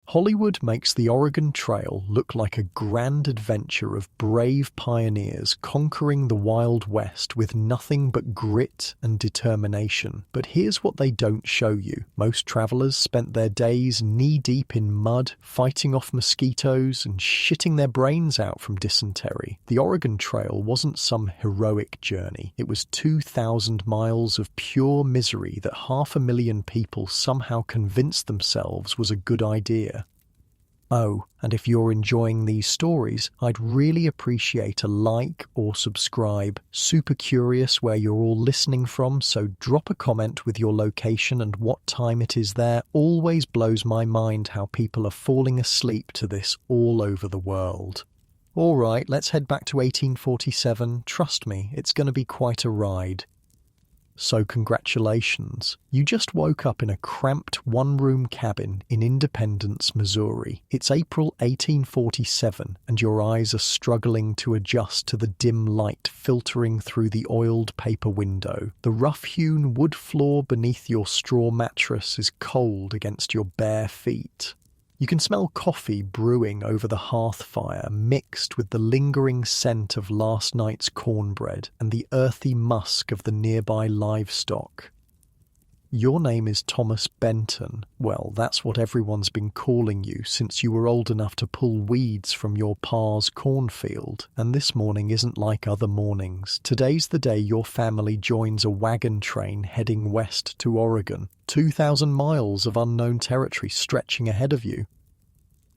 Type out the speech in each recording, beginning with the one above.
Hollywood makes the Oregon Trail look like a grand adventure of brave pioneers conquering the Wild West with nothing but grit and determination. But here's what they don't show you. Most travelers spent their days knee-deep in mud, fighting off mosquitoes and shitting their brains out from dysentery. The Oregon Trail wasn't some heroic journey. It was 2,000 miles of pure misery that 500,000 people somehow convinced themselves was a good idea. Oh, and if you're enjoying these stories, I'd really appreciate a like or subscribe. Super curious where you're all listening from, so drop a comment with your location and what time it is there. Always blows my mind how people are falling asleep to this all over the world. All right, let's head back to 1847. Trust me, it's going to be quite a ride. So congratulations, you just woke up in a cramped one-room cabin in Independence, Missouri. It's April 1847 and your eyes are struggling to adjust to the dim light filtering through the oiled paper window. The rough-hewn wood floor beneath your straw mattress is cold against your bare feet. You can smell coffee brewing over the hearth fire mixed with the lingering scent of last night's cornbread and the earthy musk of the nearby livestock. Your name is Thomas Benton. Well, that's what everyone's been calling you since you were old enough to pull weeds from your pa's cornfield. And this morning isn't like other mornings. Today's the day your family joins a wagon train heading west to Oregon. 2,000 miles of unknown territory stretching ahead of you.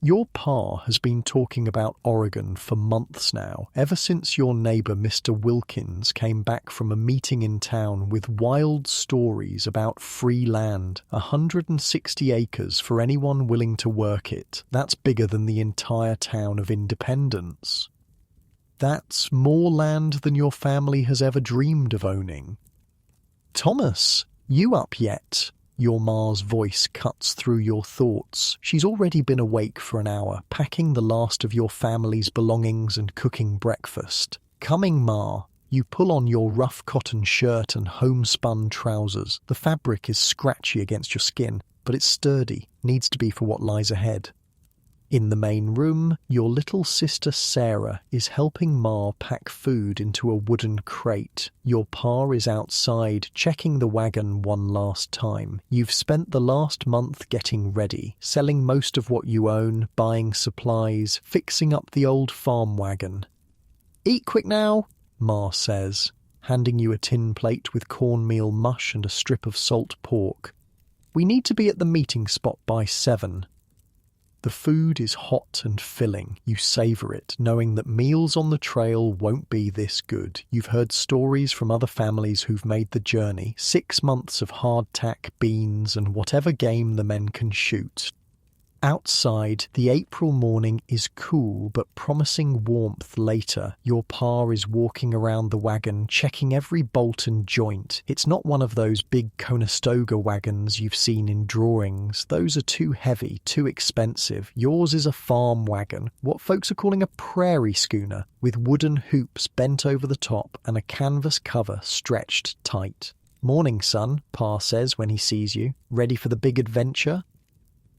Your pa has been talking about Oregon for months now, ever since your neighbour Mr. Wilkins came back from a meeting in town with wild stories about free land, 160 acres for anyone willing to work it. That's bigger than the entire town of Independence. That's more land than your family has ever dreamed of owning. Thomas, you up yet? Your ma's voice cuts through your thoughts. She's already been awake for an hour, packing the last of your family's belongings and cooking breakfast. Coming, Ma. You pull on your rough cotton shirt and homespun trousers. The fabric is scratchy against your skin, but it's sturdy, needs to be for what lies ahead. In the main room, your little sister Sarah is helping Ma pack food into a wooden crate. Your pa is outside, checking the wagon one last time. You've spent the last month getting ready, selling most of what you own, buying supplies, fixing up the old farm wagon. Eat quick now, Ma says, handing you a tin plate with cornmeal mush and a strip of salt pork. We need to be at the meeting spot by 7. The food is hot and filling. You savour it, knowing that meals on the trail won't be this good. You've heard stories from other families who've made the journey. 6 months of hardtack, beans, and whatever game the men can shoot. Outside, the April morning is cool but promising warmth later. Your pa is walking around the wagon, checking every bolt and joint. It's not one of those big Conestoga wagons you've seen in drawings. Those are too heavy, too expensive. Yours is a farm wagon, what folks are calling a prairie schooner, with wooden hoops bent over the top and a canvas cover stretched tight. Morning, son, Pa says when he sees you. Ready for the big adventure?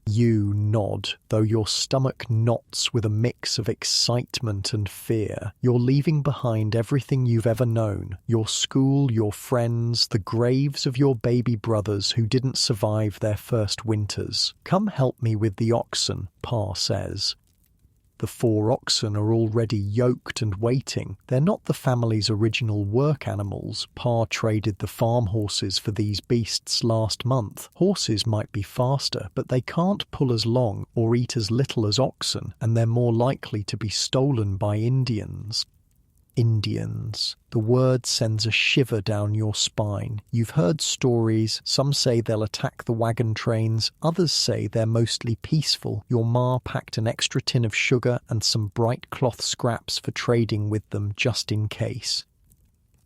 You nod, though your stomach knots with a mix of excitement and fear. You're leaving behind everything you've ever known. Your school, your friends, the graves of your baby brothers who didn't survive their first winters. Come help me with the oxen, Pa says. The 4 oxen are already yoked and waiting. They're not the family's original work animals. Pa traded the farm horses for these beasts last month. Horses might be faster, but they can't pull as long or eat as little as oxen, and they're more likely to be stolen by Indians. Indians. The word sends a shiver down your spine. You've heard stories. Some say they'll attack the wagon trains. Others say they're mostly peaceful. Your ma packed an extra tin of sugar and some bright cloth scraps for trading with them just in case.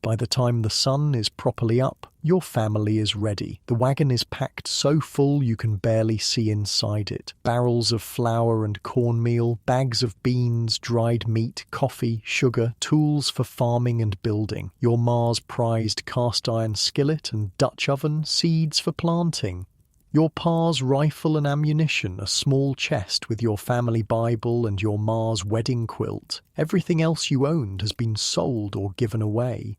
By the time the sun is properly up, your family is ready. The wagon is packed so full you can barely see inside it. Barrels of flour and cornmeal, bags of beans, dried meat, coffee, sugar, tools for farming and building. Your ma's prized cast iron skillet and Dutch oven, seeds for planting. Your Pa's rifle and ammunition, a small chest with your family Bible and your Ma's wedding quilt. Everything else you owned has been sold or given away.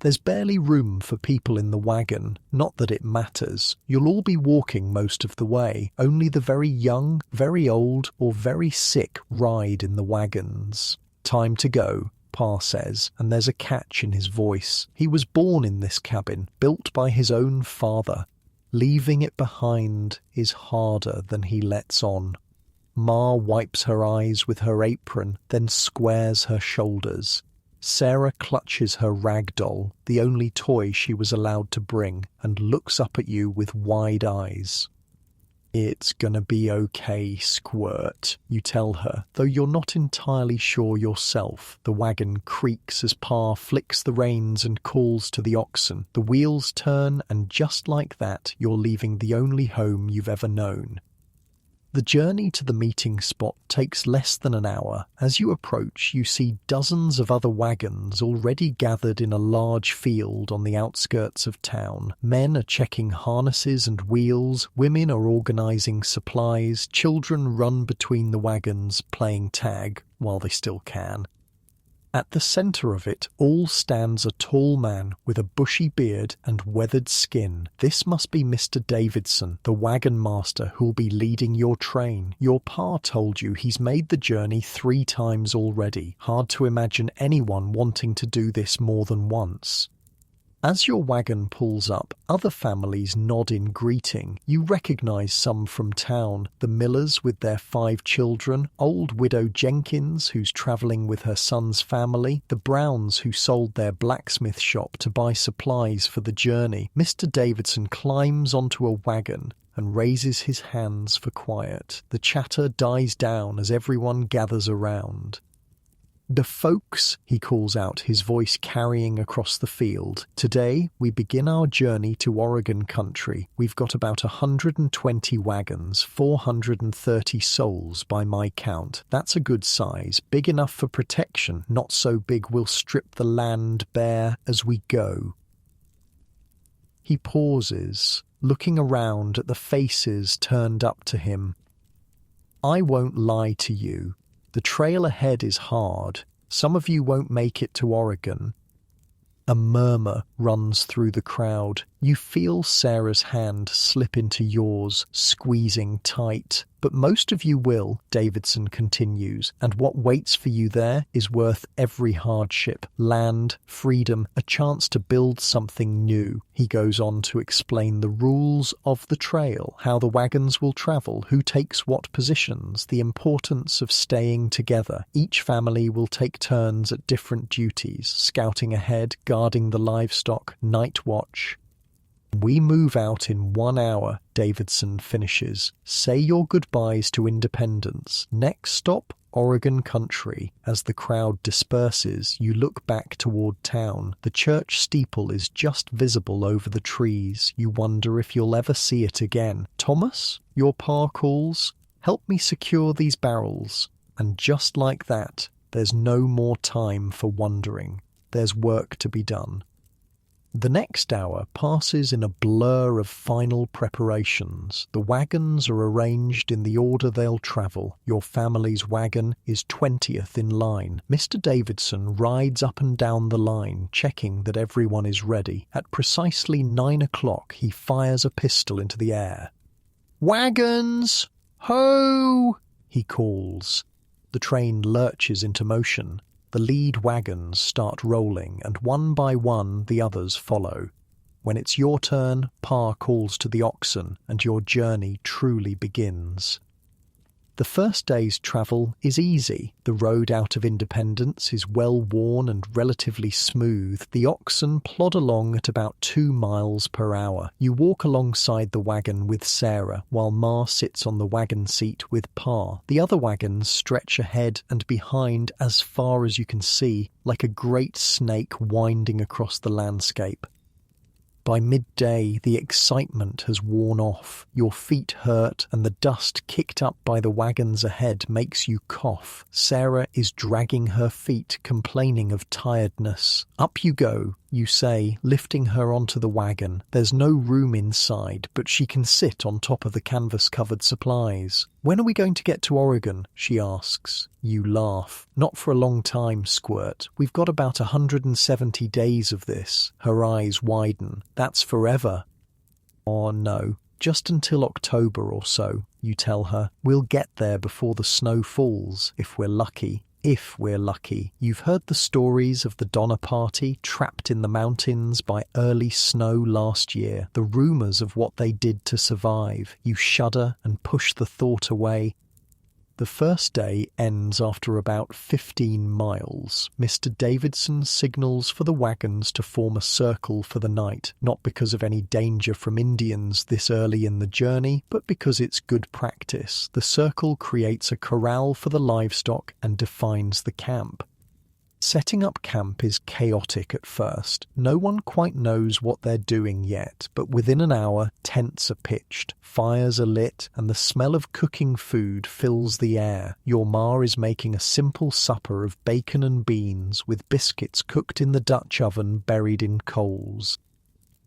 There's barely room for people in the wagon, not that it matters. You'll all be walking most of the way. Only the very young, very old, or very sick ride in the wagons. Time to go, Pa says, and there's a catch in his voice. He was born in this cabin, built by his own father. Leaving it behind is harder than he lets on. Ma wipes her eyes with her apron, then squares her shoulders. Sarah clutches her rag doll, the only toy she was allowed to bring, and looks up at you with wide eyes. It's gonna be okay, Squirt, you tell her, though you're not entirely sure yourself. The wagon creaks as Pa flicks the reins and calls to the oxen. The wheels turn, and just like that, you're leaving the only home you've ever known. The journey to the meeting spot takes less than an hour. As you approach, you see dozens of other wagons already gathered in a large field on the outskirts of town. Men are checking harnesses and wheels, women are organizing supplies, children run between the wagons playing tag while they still can. At the center of it all stands a tall man with a bushy beard and weathered skin. This must be Mr. Davidson, the wagon master who'll be leading your train. Your Pa told you he's made the journey 3 times already. Hard to imagine anyone wanting to do this more than once. As your wagon pulls up, other families nod in greeting. You recognize some from town, the Millers with their 5 children, old widow Jenkins who's traveling with her son's family, the Browns who sold their blacksmith shop to buy supplies for the journey. Mr. Davidson climbs onto a wagon and raises his hands for quiet. The chatter dies down as everyone gathers around. "The folks," he calls out, his voice carrying across the field. "Today, we begin our journey to Oregon country. We've got about 120 wagons, 430 souls by my count. That's a good size, big enough for protection, not so big we'll strip the land bare as we go." He pauses, looking around at the faces turned up to him. "I won't lie to you. The trail ahead is hard. Some of you won't make it to Oregon." A murmur runs through the crowd. You feel Sarah's hand slip into yours, squeezing tight. "But most of you will," Davidson continues, "and what waits for you there is worth every hardship. Land, freedom, a chance to build something new." He goes on to explain the rules of the trail, how the wagons will travel, who takes what positions, the importance of staying together. Each family will take turns at different duties, scouting ahead, guarding the livestock, night watch. "We move out in 1 hour," Davidson finishes. "Say your goodbyes to independence. Next stop, Oregon country." As the crowd disperses, you look back toward town. The church steeple is just visible over the trees. You wonder if you'll ever see it again. "Thomas," your Pa calls, "help me secure these barrels." And just like that, there's no more time for wondering. There's work to be done. The next hour passes in a blur of final preparations. The wagons are arranged in the order they'll travel. Your family's wagon is 20th in line. Mr. Davidson rides up and down the line, checking that everyone is ready. At precisely 9 o'clock, he fires a pistol into the air. "Wagons! Ho!" he calls. The train lurches into motion. The lead wagons start rolling, and one by one the others follow. When it's your turn, Pa calls to the oxen, and your journey truly begins. The first day's travel is easy. The road out of Independence is well worn and relatively smooth. The oxen plod along at about 2 miles per hour. You walk alongside the wagon with Sarah, while Ma sits on the wagon seat with Pa. The other wagons stretch ahead and behind as far as you can see, like a great snake winding across the landscape. By midday, the excitement has worn off. Your feet hurt, and the dust kicked up by the wagons ahead makes you cough. Sarah is dragging her feet, complaining of tiredness. Up you go, you say, lifting her onto the wagon. There's no room inside, but she can sit on top of the canvas-covered supplies. When are we going to get to Oregon? She asks. You laugh. Not for a long time, Squirt. We've got about 170 days of this. Her eyes widen. That's forever. Oh no, just until October or so, you tell her. We'll get there before the snow falls, if we're lucky. If we're lucky. You've heard the stories of the Donner Party trapped in the mountains by early snow last year, the rumours of what they did to survive. You shudder and push the thought away. The first day ends after about 15 miles. Mr. Davidson signals for the wagons to form a circle for the night, not because of any danger from Indians this early in the journey, but because it's good practice. The circle creates a corral for the livestock and defines the camp. Setting up camp is chaotic at first. No one quite knows what they're doing yet, but within an hour, tents are pitched, fires are lit, and the smell of cooking food fills the air. Your ma is making a simple supper of bacon and beans with biscuits cooked in the Dutch oven buried in coals.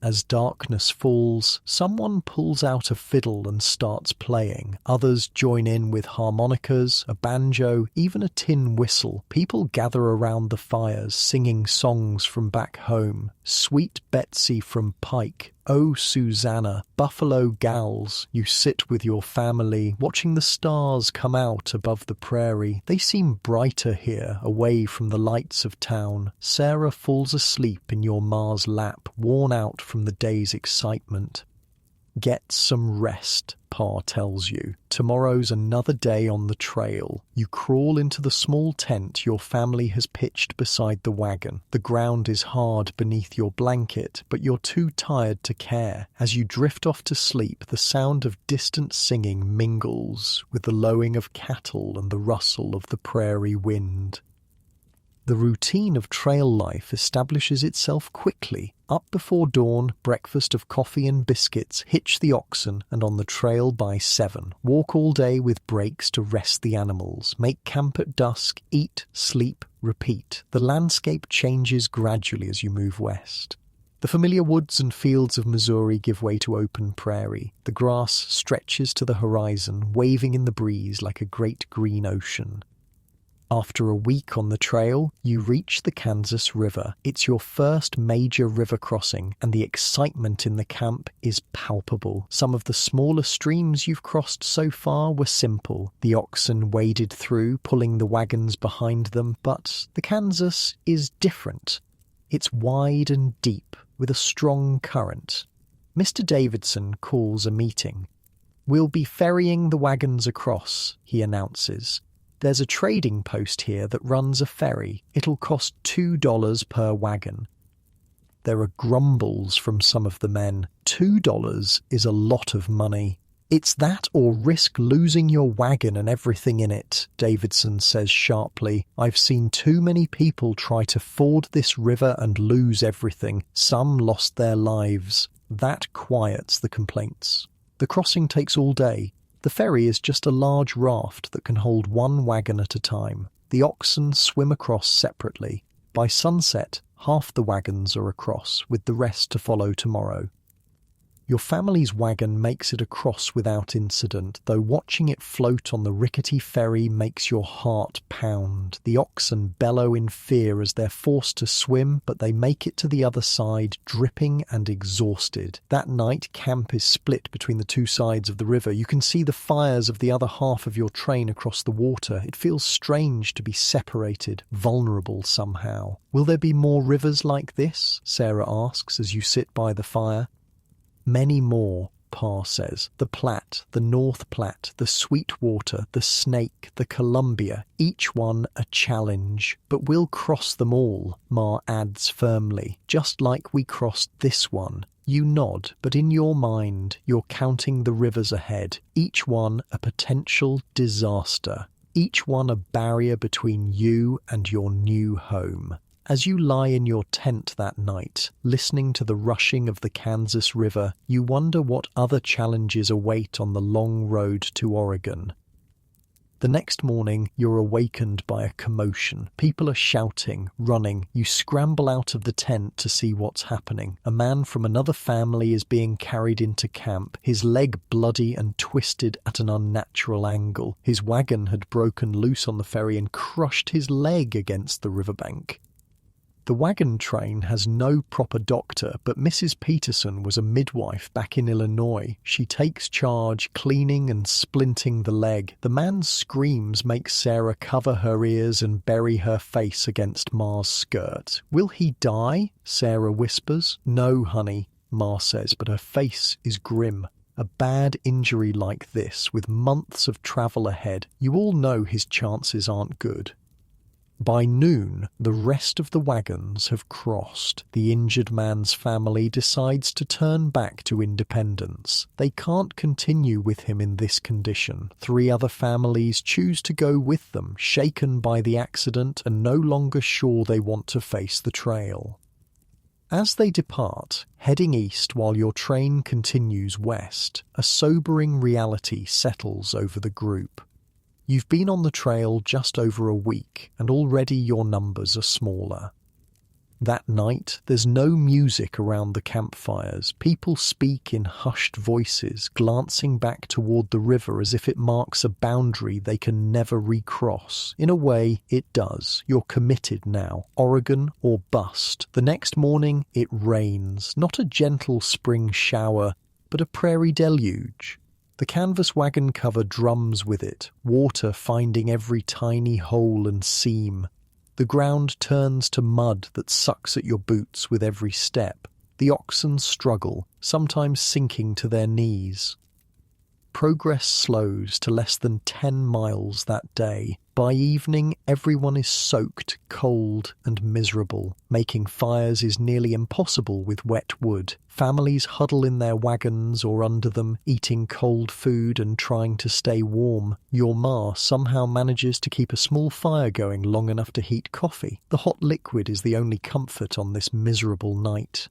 As darkness falls, someone pulls out a fiddle and starts playing. Others join in with harmonicas, a banjo, even a tin whistle. People gather around the fires, singing songs from back home. Sweet Betsy from Pike, Oh Susanna, Buffalo Gals. You sit with your family, watching the stars come out above the prairie. They seem brighter here, away from the lights of town. Sarah falls asleep in your ma's lap, worn out from the day's excitement. Get some rest, Pa tells you. Tomorrow's another day on the trail. You crawl into the small tent your family has pitched beside the wagon. The ground is hard beneath your blanket, but you're too tired to care. As you drift off to sleep, the sound of distant singing mingles with the lowing of cattle and the rustle of the prairie wind. The routine of trail life establishes itself quickly. Up before dawn, breakfast of coffee and biscuits, hitch the oxen, and on the trail by 7. Walk all day with breaks to rest the animals. Make camp at dusk, eat, sleep, repeat. The landscape changes gradually as you move west. The familiar woods and fields of Missouri give way to open prairie. The grass stretches to the horizon, waving in the breeze like a great green ocean. After a week on the trail, you reach the Kansas River. It's your first major river crossing, and the excitement in the camp is palpable. Some of the smaller streams you've crossed so far were simple. The oxen waded through, pulling the wagons behind them, but the Kansas is different. It's wide and deep, with a strong current. Mr. Davidson calls a meeting. We'll be ferrying the wagons across, he announces. There's a trading post here that runs a ferry. It'll cost $2 per wagon. There are grumbles from some of the men. $2 is a lot of money. It's that or risk losing your wagon and everything in it, Davidson says sharply. I've seen too many people try to ford this river and lose everything. Some lost their lives. That quiets the complaints. The crossing takes all day. The ferry is just a large raft that can hold one wagon at a time. The oxen swim across separately. By sunset, half the wagons are across, with the rest to follow tomorrow. Your family's wagon makes it across without incident, though watching it float on the rickety ferry makes your heart pound. The oxen bellow in fear as they're forced to swim, but they make it to the other side, dripping and exhausted. That night, camp is split between the two sides of the river. You can see the fires of the other half of your train across the water. It feels strange to be separated, vulnerable somehow. Will there be more rivers like this? Sarah asks as you sit by the fire. Many more, Pa says. The Platte, the North Platte, the Sweetwater, the Snake, the Columbia, each one a challenge. But we'll cross them all, Ma adds firmly, just like we crossed this one. You nod, but in your mind you're counting the rivers ahead, each one a potential disaster, each one a barrier between you and your new home. As you lie in your tent that night, listening to the rushing of the Kansas River, you wonder what other challenges await on the long road to Oregon. The next morning, you're awakened by a commotion. People are shouting, running. You scramble out of the tent to see what's happening. A man from another family is being carried into camp, his leg bloody and twisted at an unnatural angle. His wagon had broken loose on the ferry and crushed his leg against the riverbank. The wagon train has no proper doctor, but Mrs. Peterson was a midwife back in Illinois. She takes charge, cleaning and splinting the leg. The man's screams make Sarah cover her ears and bury her face against Ma's skirt. "Will he die?" Sarah whispers. "No, honey," Ma says, but her face is grim. A bad injury like this, with months of travel ahead, you all know his chances aren't good. By noon, the rest of the wagons have crossed. The injured man's family decides to turn back to independence. They can't continue with him in this condition. 3 other families choose to go with them, shaken by the accident and no longer sure they want to face the trail. As they depart, heading east while your train continues west, a sobering reality settles over the group. You've been on the trail just over a week, and already your numbers are smaller. That night, there's no music around the campfires. People speak in hushed voices, glancing back toward the river as if it marks a boundary they can never recross. In a way, it does. You're committed now. Oregon or bust. The next morning, it rains. Not a gentle spring shower, but a prairie deluge. The canvas wagon cover drums with it, water finding every tiny hole and seam. The ground turns to mud that sucks at your boots with every step. The oxen struggle, sometimes sinking to their knees. Progress slows to less than 10 miles that day. By evening, everyone is soaked, cold, and miserable. Making fires is nearly impossible with wet wood. Families huddle in their wagons or under them, eating cold food and trying to stay warm. Your ma somehow manages to keep a small fire going long enough to heat coffee. The hot liquid is the only comfort on this miserable night.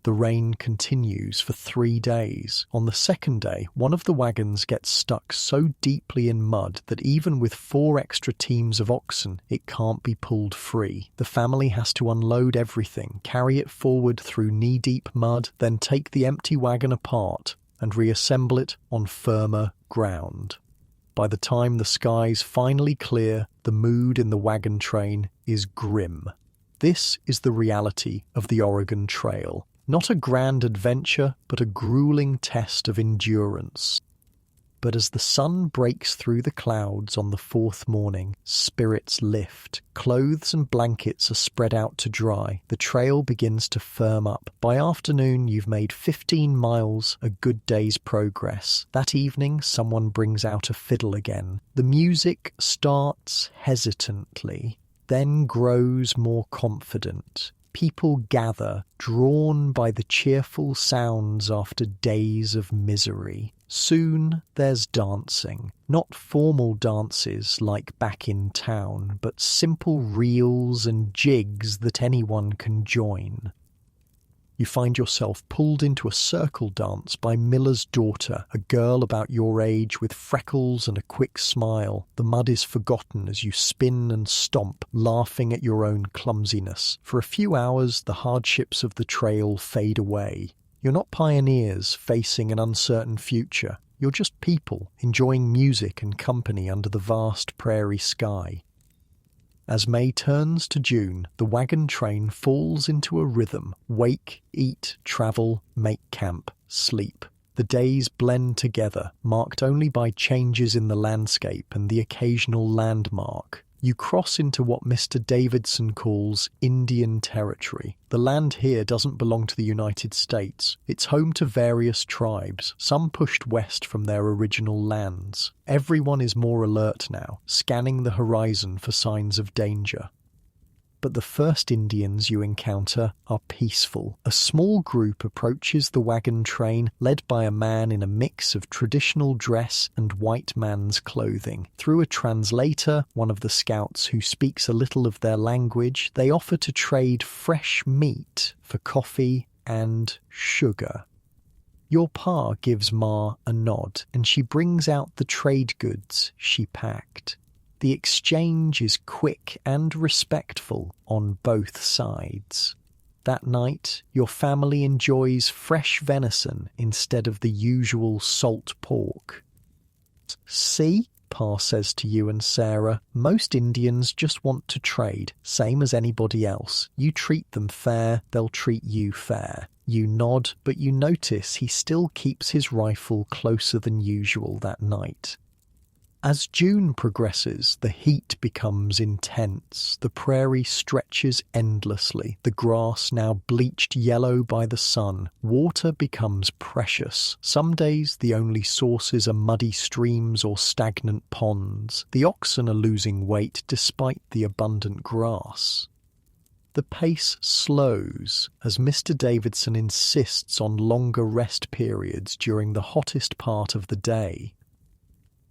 The rain continues for 3 days. On the second day, one of the wagons gets stuck so deeply in mud that even with 4 extra teams of oxen, it can't be pulled free. The family has to unload everything, carry it forward through knee-deep mud, then take the empty wagon apart and reassemble it on firmer ground. By the time the skies finally clear, the mood in the wagon train is grim. This is the reality of the Oregon Trail. Not a grand adventure, but a grueling test of endurance. But as the sun breaks through the clouds on the 4th morning, spirits lift. Clothes and blankets are spread out to dry. The trail begins to firm up. By afternoon, you've made 15 miles, a good day's progress. That evening, someone brings out a fiddle again. The music starts hesitantly, then grows more confident. People gather, drawn by the cheerful sounds after days of misery. Soon there's dancing. Not formal dances like back in town, but simple reels and jigs that anyone can join. You find yourself pulled into a circle dance by Miller's daughter, a girl about your age with freckles and a quick smile. The mud is forgotten as you spin and stomp, laughing at your own clumsiness. For a few hours, the hardships of the trail fade away. You're not pioneers facing an uncertain future. You're just people, enjoying music and company under the vast prairie sky. As May turns to June, the wagon train falls into a rhythm. Wake, eat, travel, make camp, sleep. The days blend together, marked only by changes in the landscape and the occasional landmark. You cross into what Mr. Davidson calls Indian territory. The land here doesn't belong to the United States. It's home to various tribes, some pushed west from their original lands. Everyone is more alert now, scanning the horizon for signs of danger. But the first Indians you encounter are peaceful. A small group approaches the wagon train, led by a man in a mix of traditional dress and white man's clothing. Through a translator, one of the scouts who speaks a little of their language, they offer to trade fresh meat for coffee and sugar. Your pa gives Ma a nod, and she brings out the trade goods she packed. The exchange is quick and respectful on both sides. That night, your family enjoys fresh venison instead of the usual salt pork. See, Pa says to you and Sarah, most Indians just want to trade, same as anybody else. You treat them fair, they'll treat you fair. You nod, but you notice he still keeps his rifle closer than usual that night. As June progresses, the heat becomes intense. The prairie stretches endlessly, the grass now bleached yellow by the sun. Water becomes precious. Some days the only sources are muddy streams or stagnant ponds. The oxen are losing weight despite the abundant grass. The pace slows as Mr. Davidson insists on longer rest periods during the hottest part of the day.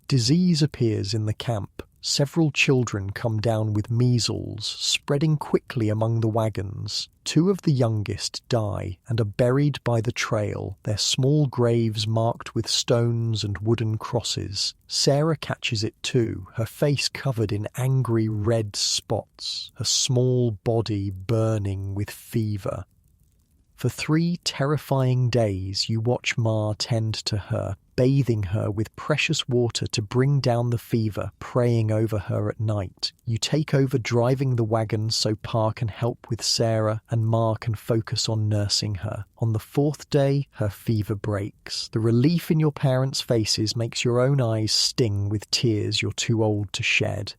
Disease appears in the camp. Several children come down with measles, spreading quickly among the wagons. 2 of the youngest die and are buried by the trail, their small graves marked with stones and wooden crosses. Sarah catches it too, her face covered in angry red spots, her small body burning with fever. For 3 terrifying days you watch Ma tend to her, bathing her with precious water to bring down the fever, praying over her at night. You take over driving the wagon so Pa can help with Sarah and Ma can focus on nursing her. On the 4th day, her fever breaks. The relief in your parents' faces makes your own eyes sting with tears you're too old to shed.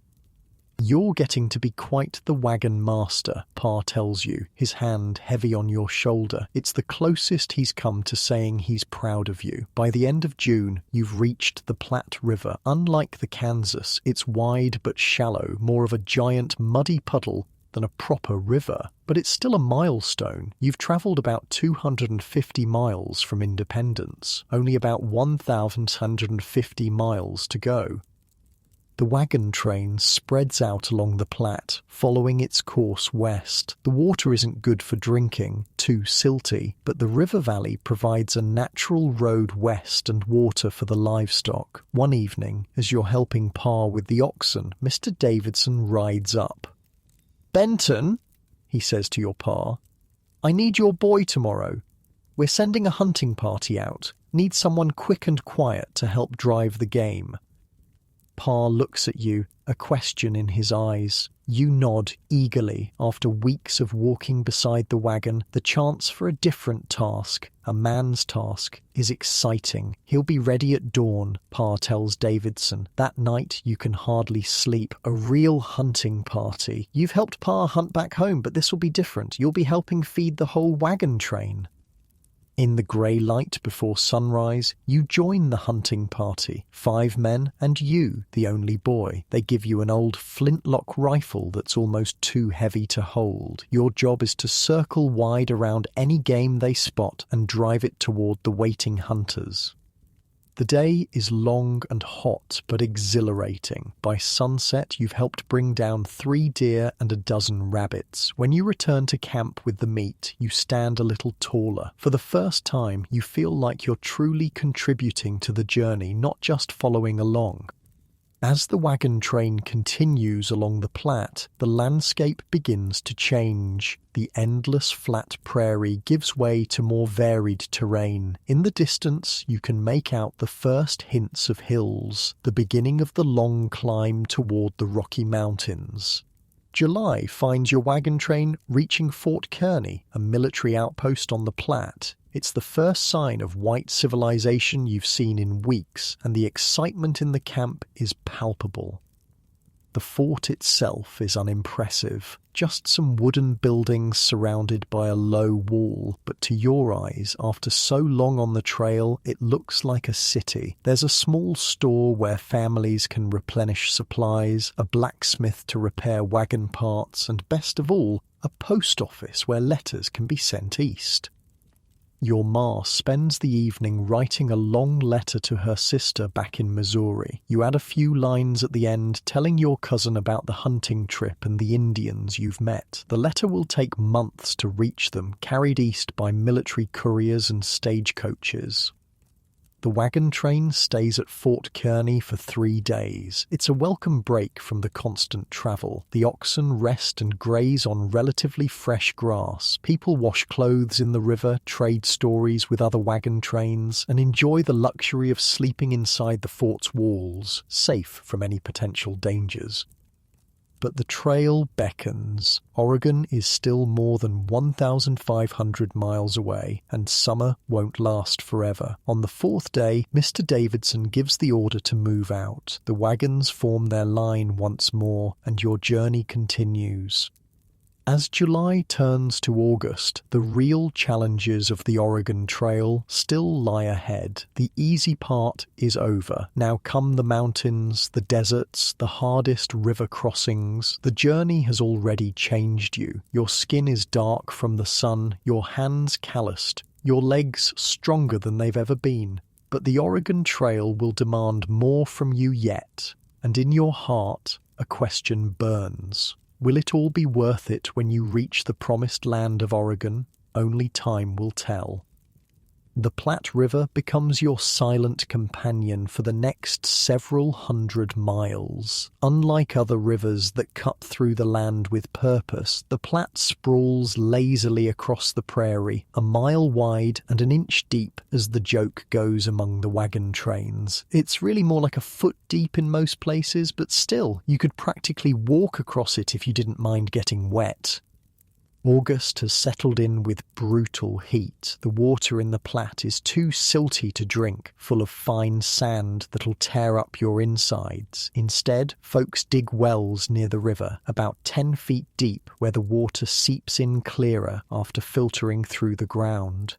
You're getting to be quite the wagon master, Pa tells you, his hand heavy on your shoulder. It's the closest he's come to saying he's proud of you. By the end of June, you've reached the Platte River. Unlike the Kansas, it's wide but shallow, more of a giant muddy puddle than a proper river. But it's still a milestone. You've travelled about 250 miles from independence, only about 1,150 miles to go. The wagon train spreads out along the Platte, following its course west. The water isn't good for drinking, too silty, but the river valley provides a natural road west and water for the livestock. One evening, as you're helping Pa with the oxen, Mr. Davidson rides up. "Benton," he says to your Pa, "I need your boy tomorrow. We're sending a hunting party out. Need someone quick and quiet to help drive the game." Pa looks at you, a question in his eyes. You nod eagerly. After weeks of walking beside the wagon, the chance for a different task, a man's task, is exciting. He'll be ready at dawn, Pa tells Davidson. That night you can hardly sleep. A real hunting party. You've helped Pa hunt back home, but this will be different. You'll be helping feed the whole wagon train. In the grey light before sunrise, you join the hunting party. 5 men and you, the only boy. They give you an old flintlock rifle that's almost too heavy to hold. Your job is to circle wide around any game they spot and drive it toward the waiting hunters. The day is long and hot, but exhilarating. By sunset, you've helped bring down 3 deer and a dozen rabbits. When you return to camp with the meat, you stand a little taller. For the first time, you feel like you're truly contributing to the journey, not just following along. As the wagon train continues along the Platte, the landscape begins to change. The endless flat prairie gives way to more varied terrain. In the distance, you can make out the first hints of hills, the beginning of the long climb toward the Rocky Mountains. July finds your wagon train reaching Fort Kearny, a military outpost on the Platte. It's the first sign of white civilization you've seen in weeks, and the excitement in the camp is palpable. The fort itself is unimpressive. Just some wooden buildings surrounded by a low wall, but to your eyes, after so long on the trail, it looks like a city. There's a small store where families can replenish supplies, a blacksmith to repair wagon parts, and best of all, a post office where letters can be sent east. Your ma spends the evening writing a long letter to her sister back in Missouri. You add a few lines at the end telling your cousin about the hunting trip and the Indians you've met. The letter will take months to reach them, carried east by military couriers and stagecoaches. The wagon train stays at Fort Kearny for 3 days. It's a welcome break from the constant travel. The oxen rest and graze on relatively fresh grass. People wash clothes in the river, trade stories with other wagon trains, and enjoy the luxury of sleeping inside the fort's walls, safe from any potential dangers. But the trail beckons. Oregon is still more than 1,500 miles away, and summer won't last forever. On the 4th day, Mr. Davidson gives the order to move out. The wagons form their line once more, and your journey continues. As July turns to August, the real challenges of the Oregon Trail still lie ahead. The easy part is over. Now come the mountains, the deserts, the hardest river crossings. The journey has already changed you. Your skin is dark from the sun, your hands calloused, your legs stronger than they've ever been. But the Oregon Trail will demand more from you yet, and in your heart, a question burns. Will it all be worth it when you reach the promised land of Oregon? Only time will tell. The Platte River becomes your silent companion for the next several hundred miles. Unlike other rivers that cut through the land with purpose, the Platte sprawls lazily across the prairie, a mile wide and an inch deep as the joke goes among the wagon trains. It's really more like a foot deep in most places, but still, you could practically walk across it if you didn't mind getting wet. August has settled in with brutal heat. The water in the Platte is too silty to drink, full of fine sand that'll tear up your insides. Instead, folks dig wells near the river, about 10 feet deep, where the water seeps in clearer after filtering through the ground.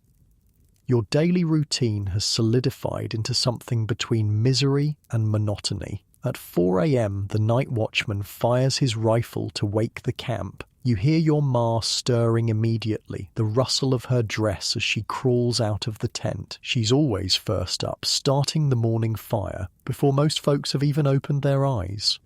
Your daily routine has solidified into something between misery and monotony. At 4 a.m., the night watchman fires his rifle to wake the camp. You hear your ma stirring immediately, the rustle of her dress as she crawls out of the tent. She's always first up, starting the morning fire, before most folks have even opened their eyes.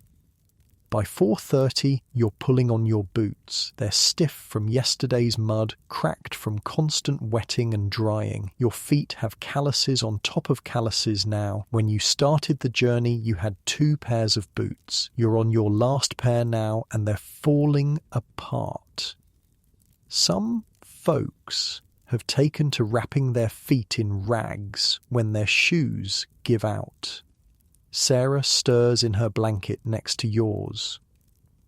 By 4:30, you're pulling on your boots. They're stiff from yesterday's mud, cracked from constant wetting and drying. Your feet have calluses on top of calluses now. When you started the journey, you had 2 pairs of boots. You're on your last pair now, and they're falling apart. Some folks have taken to wrapping their feet in rags when their shoes give out. Sarah stirs in her blanket next to yours.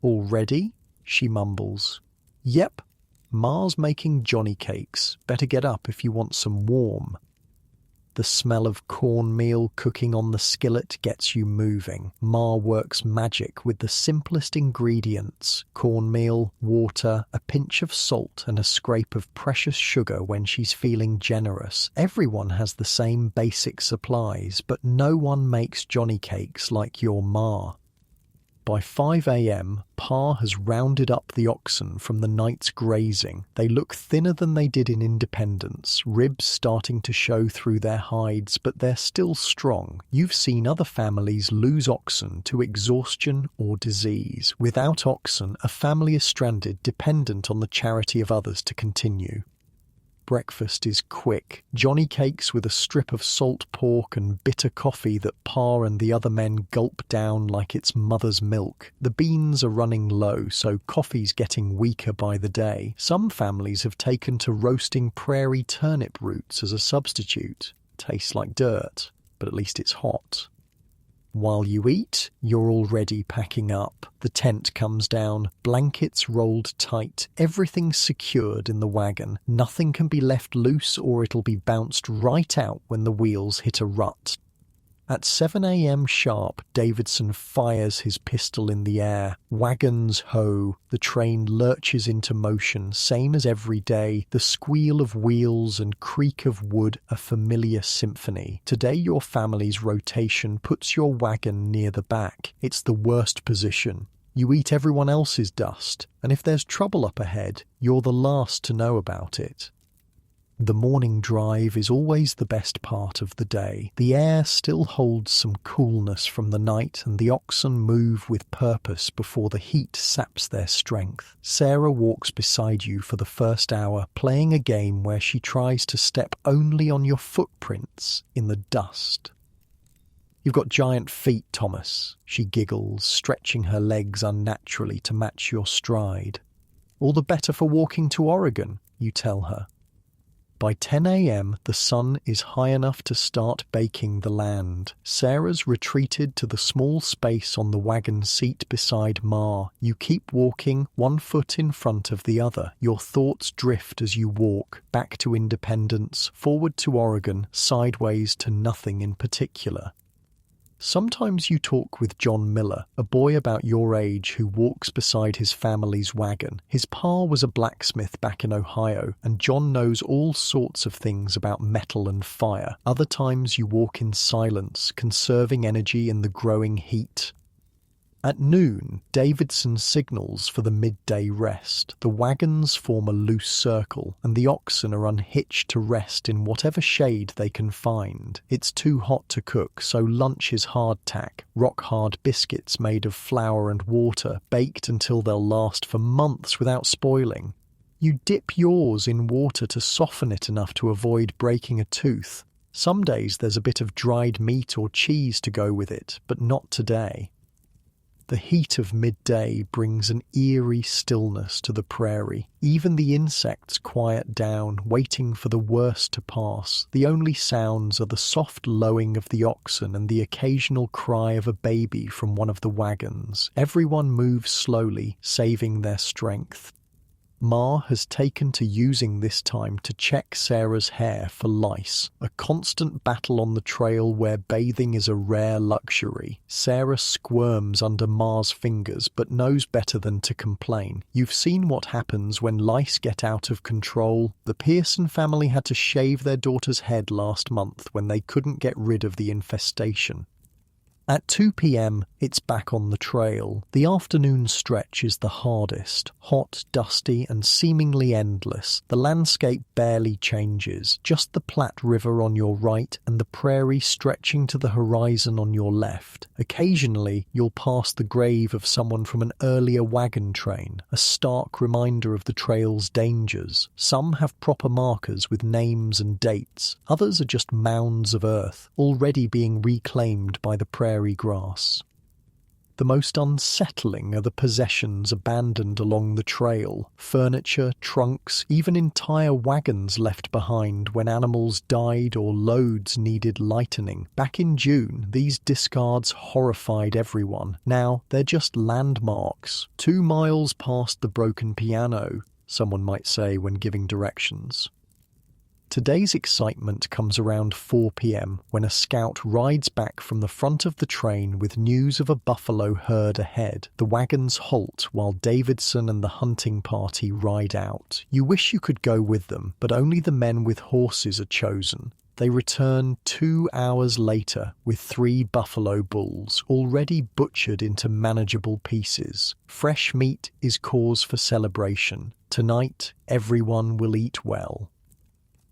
"All ready?" she mumbles. "Yep. Ma's making Johnny cakes. Better get up if you want some warm." The smell of cornmeal cooking on the skillet gets you moving. Ma works magic with the simplest ingredients: cornmeal, water, a pinch of salt, and a scrape of precious sugar when she's feeling generous. Everyone has the same basic supplies, but no one makes Johnny cakes like your ma. By 5 a.m., Pa has rounded up the oxen from the night's grazing. They look thinner than they did in Independence, ribs starting to show through their hides, but they're still strong. You've seen other families lose oxen to exhaustion or disease. Without oxen, a family is stranded, dependent on the charity of others to continue. Breakfast is quick. Johnny cakes with a strip of salt pork and bitter coffee that Pa and the other men gulp down like it's mother's milk. The beans are running low, so coffee's getting weaker by the day. Some families have taken to roasting prairie turnip roots as a substitute. Tastes like dirt, but at least it's hot. While you eat, you're already packing up. The tent comes down, blankets rolled tight, everything secured in the wagon. Nothing can be left loose or it'll be bounced right out when the wheels hit a rut. At 7 a.m. sharp, Davidson fires his pistol in the air. Wagons ho. The train lurches into motion, same as every day. The squeal of wheels and creak of wood, a familiar symphony. Today your family's rotation puts your wagon near the back. It's the worst position. You eat everyone else's dust, and if there's trouble up ahead, you're the last to know about it. The morning drive is always the best part of the day. The air still holds some coolness from the night, and the oxen move with purpose before the heat saps their strength. Sarah walks beside you for the first hour, playing a game where she tries to step only on your footprints in the dust. "You've got giant feet, Thomas," she giggles, stretching her legs unnaturally to match your stride. "All the better for walking to Oregon," you tell her. By 10 a.m., the sun is high enough to start baking the land. Sarah's retreated to the small space on the wagon seat beside Ma. You keep walking, one foot in front of the other. Your thoughts drift as you walk, back to Independence, forward to Oregon, sideways to nothing in particular. Sometimes you talk with John Miller, a boy about your age who walks beside his family's wagon. His pa was a blacksmith back in Ohio, and John knows all sorts of things about metal and fire. Other times you walk in silence, conserving energy in the growing heat. At noon, Davidson signals for the midday rest. The wagons form a loose circle, and the oxen are unhitched to rest in whatever shade they can find. It's too hot to cook, so lunch is hardtack, rock-hard biscuits made of flour and water, baked until they'll last for months without spoiling. You dip yours in water to soften it enough to avoid breaking a tooth. Some days there's a bit of dried meat or cheese to go with it, but not today. The heat of midday brings an eerie stillness to the prairie. Even the insects quiet down, waiting for the worst to pass. The only sounds are the soft lowing of the oxen and the occasional cry of a baby from one of the wagons. Everyone moves slowly, saving their strength. Ma has taken to using this time to check Sarah's hair for lice, a constant battle on the trail where bathing is a rare luxury. Sarah squirms under Ma's fingers but knows better than to complain. You've seen what happens when lice get out of control. The Pearson family had to shave their daughter's head last month when they couldn't get rid of the infestation. At 2 p.m, it's back on the trail. The afternoon stretch is the hardest. Hot, dusty, and seemingly endless. The landscape barely changes. Just the Platte River on your right and the prairie stretching to the horizon on your left. Occasionally, you'll pass the grave of someone from an earlier wagon train, a stark reminder of the trail's dangers. Some have proper markers with names and dates. Others are just mounds of earth, already being reclaimed by the prairie grass. The most unsettling are the possessions abandoned along the trail. Furniture, trunks, even entire wagons left behind when animals died or loads needed lightening. Back in June, these discards horrified everyone. Now, they're just landmarks. 2 miles past the broken piano, someone might say when giving directions. Today's excitement comes around 4 p.m. when a scout rides back from the front of the train with news of a buffalo herd ahead. The wagons halt while Davidson and the hunting party ride out. You wish you could go with them, but only the men with horses are chosen. They return 2 hours later with 3 buffalo bulls, already butchered into manageable pieces. Fresh meat is cause for celebration. Tonight, everyone will eat well.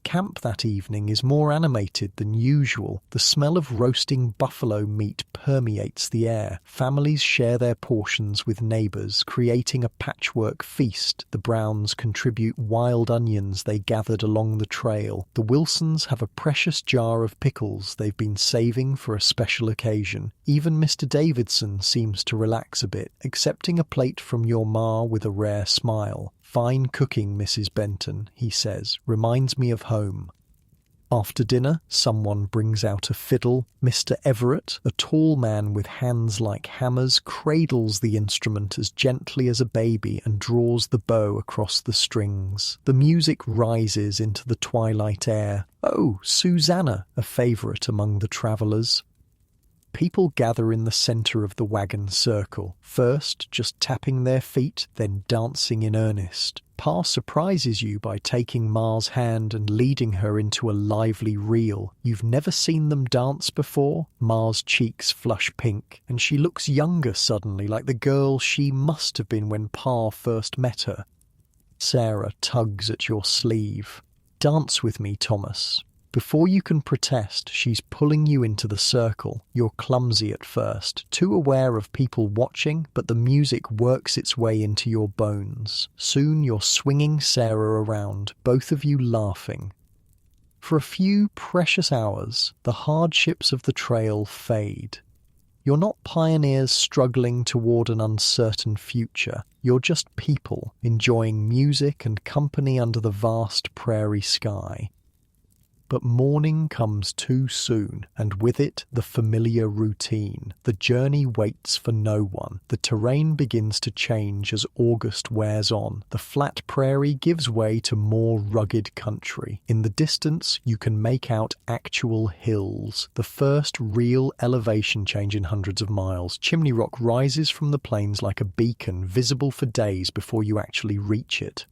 Camp that evening is more animated than usual. The smell of roasting buffalo meat permeates the air. Families share their portions with neighbors, creating a patchwork feast. The Browns contribute wild onions they gathered along the trail. The Wilsons have a precious jar of pickles they've been saving for a special occasion. Even Mr. Davidson seems to relax a bit, accepting a plate from your ma with a rare smile. "Fine cooking, Mrs. Benton," he says. "Reminds me of home." After dinner, someone brings out a fiddle. Mr. Everett, a tall man with hands like hammers, cradles the instrument as gently as a baby and draws the bow across the strings. The music rises into the twilight air. Oh, Susanna, a favourite among the travellers. People gather in the center of the wagon circle, first just tapping their feet, then dancing in earnest. Pa surprises you by taking Ma's hand and leading her into a lively reel. You've never seen them dance before? Ma's cheeks flush pink, and she looks younger suddenly, like the girl she must have been when Pa first met her. Sarah tugs at your sleeve. "Dance with me, Thomas." Before you can protest, she's pulling you into the circle. You're clumsy at first, too aware of people watching, but the music works its way into your bones. Soon you're swinging Sarah around, both of you laughing. For a few precious hours, the hardships of the trail fade. You're not pioneers struggling toward an uncertain future. You're just people enjoying music and company under the vast prairie sky. But morning comes too soon, and with it the familiar routine. The journey waits for no one. The terrain begins to change as August wears on. The flat prairie gives way to more rugged country. In the distance, you can make out actual hills. The first real elevation change in hundreds of miles. Chimney Rock rises from the plains like a beacon, visible for days before you actually reach it.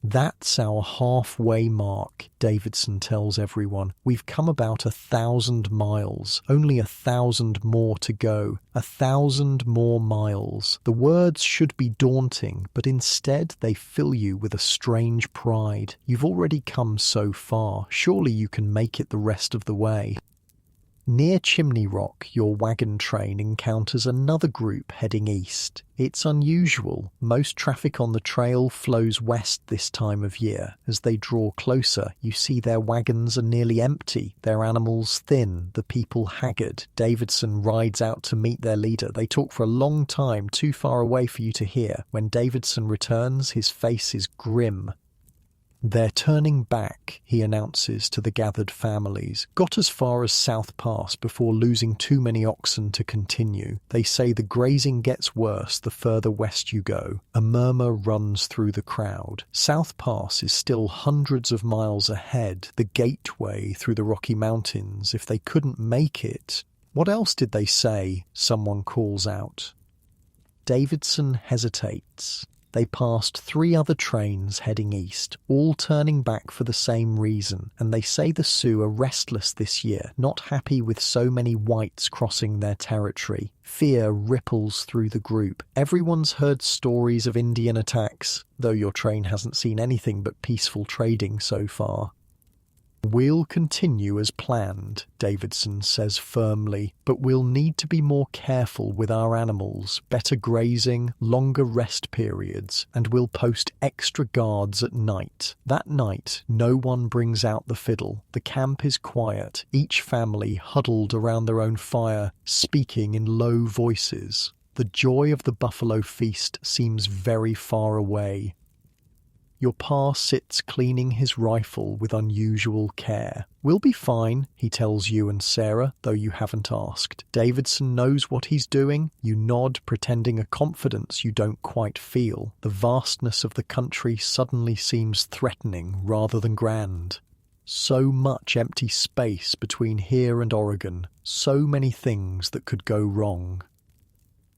"That's our halfway mark," Davidson tells everyone. "We've come about 1,000 miles, only 1,000 more to go, 1,000 more miles." The words should be daunting, but instead they fill you with a strange pride. You've already come so far, surely you can make it the rest of the way. Near Chimney Rock, your wagon train encounters another group heading east. It's unusual. Most traffic on the trail flows west this time of year. As they draw closer, you see their wagons are nearly empty, their animals thin, the people haggard. Davidson rides out to meet their leader. They talk for a long time, too far away for you to hear. When Davidson returns, his face is grim. "They're turning back," he announces to the gathered families. "Got as far as South Pass before losing too many oxen to continue. They say the grazing gets worse the further west you go." A murmur runs through the crowd. South Pass is still hundreds of miles ahead, the gateway through the Rocky Mountains. If they couldn't make it... "What else did they say?" someone calls out. Davidson hesitates. They passed 3 other trains heading east, all turning back for the same reason, and they say the Sioux are restless this year, not happy with so many whites crossing their territory. Fear ripples through the group. Everyone's heard stories of Indian attacks, though your train hasn't seen anything but peaceful trading so far. "We'll continue as planned," Davidson says firmly, "but we'll need to be more careful with our animals, better grazing, longer rest periods, and we'll post extra guards at night. That night, no one brings out the fiddle. The camp is quiet, each family huddled around their own fire, speaking in low voices. The joy of the buffalo feast seems very far away." Your pa sits cleaning his rifle with unusual care. "We'll be fine," he tells you and Sarah, though you haven't asked. Davidson knows what he's doing. You nod, pretending a confidence you don't quite feel. The vastness of the country suddenly seems threatening rather than grand. So much empty space between here and Oregon. So many things that could go wrong.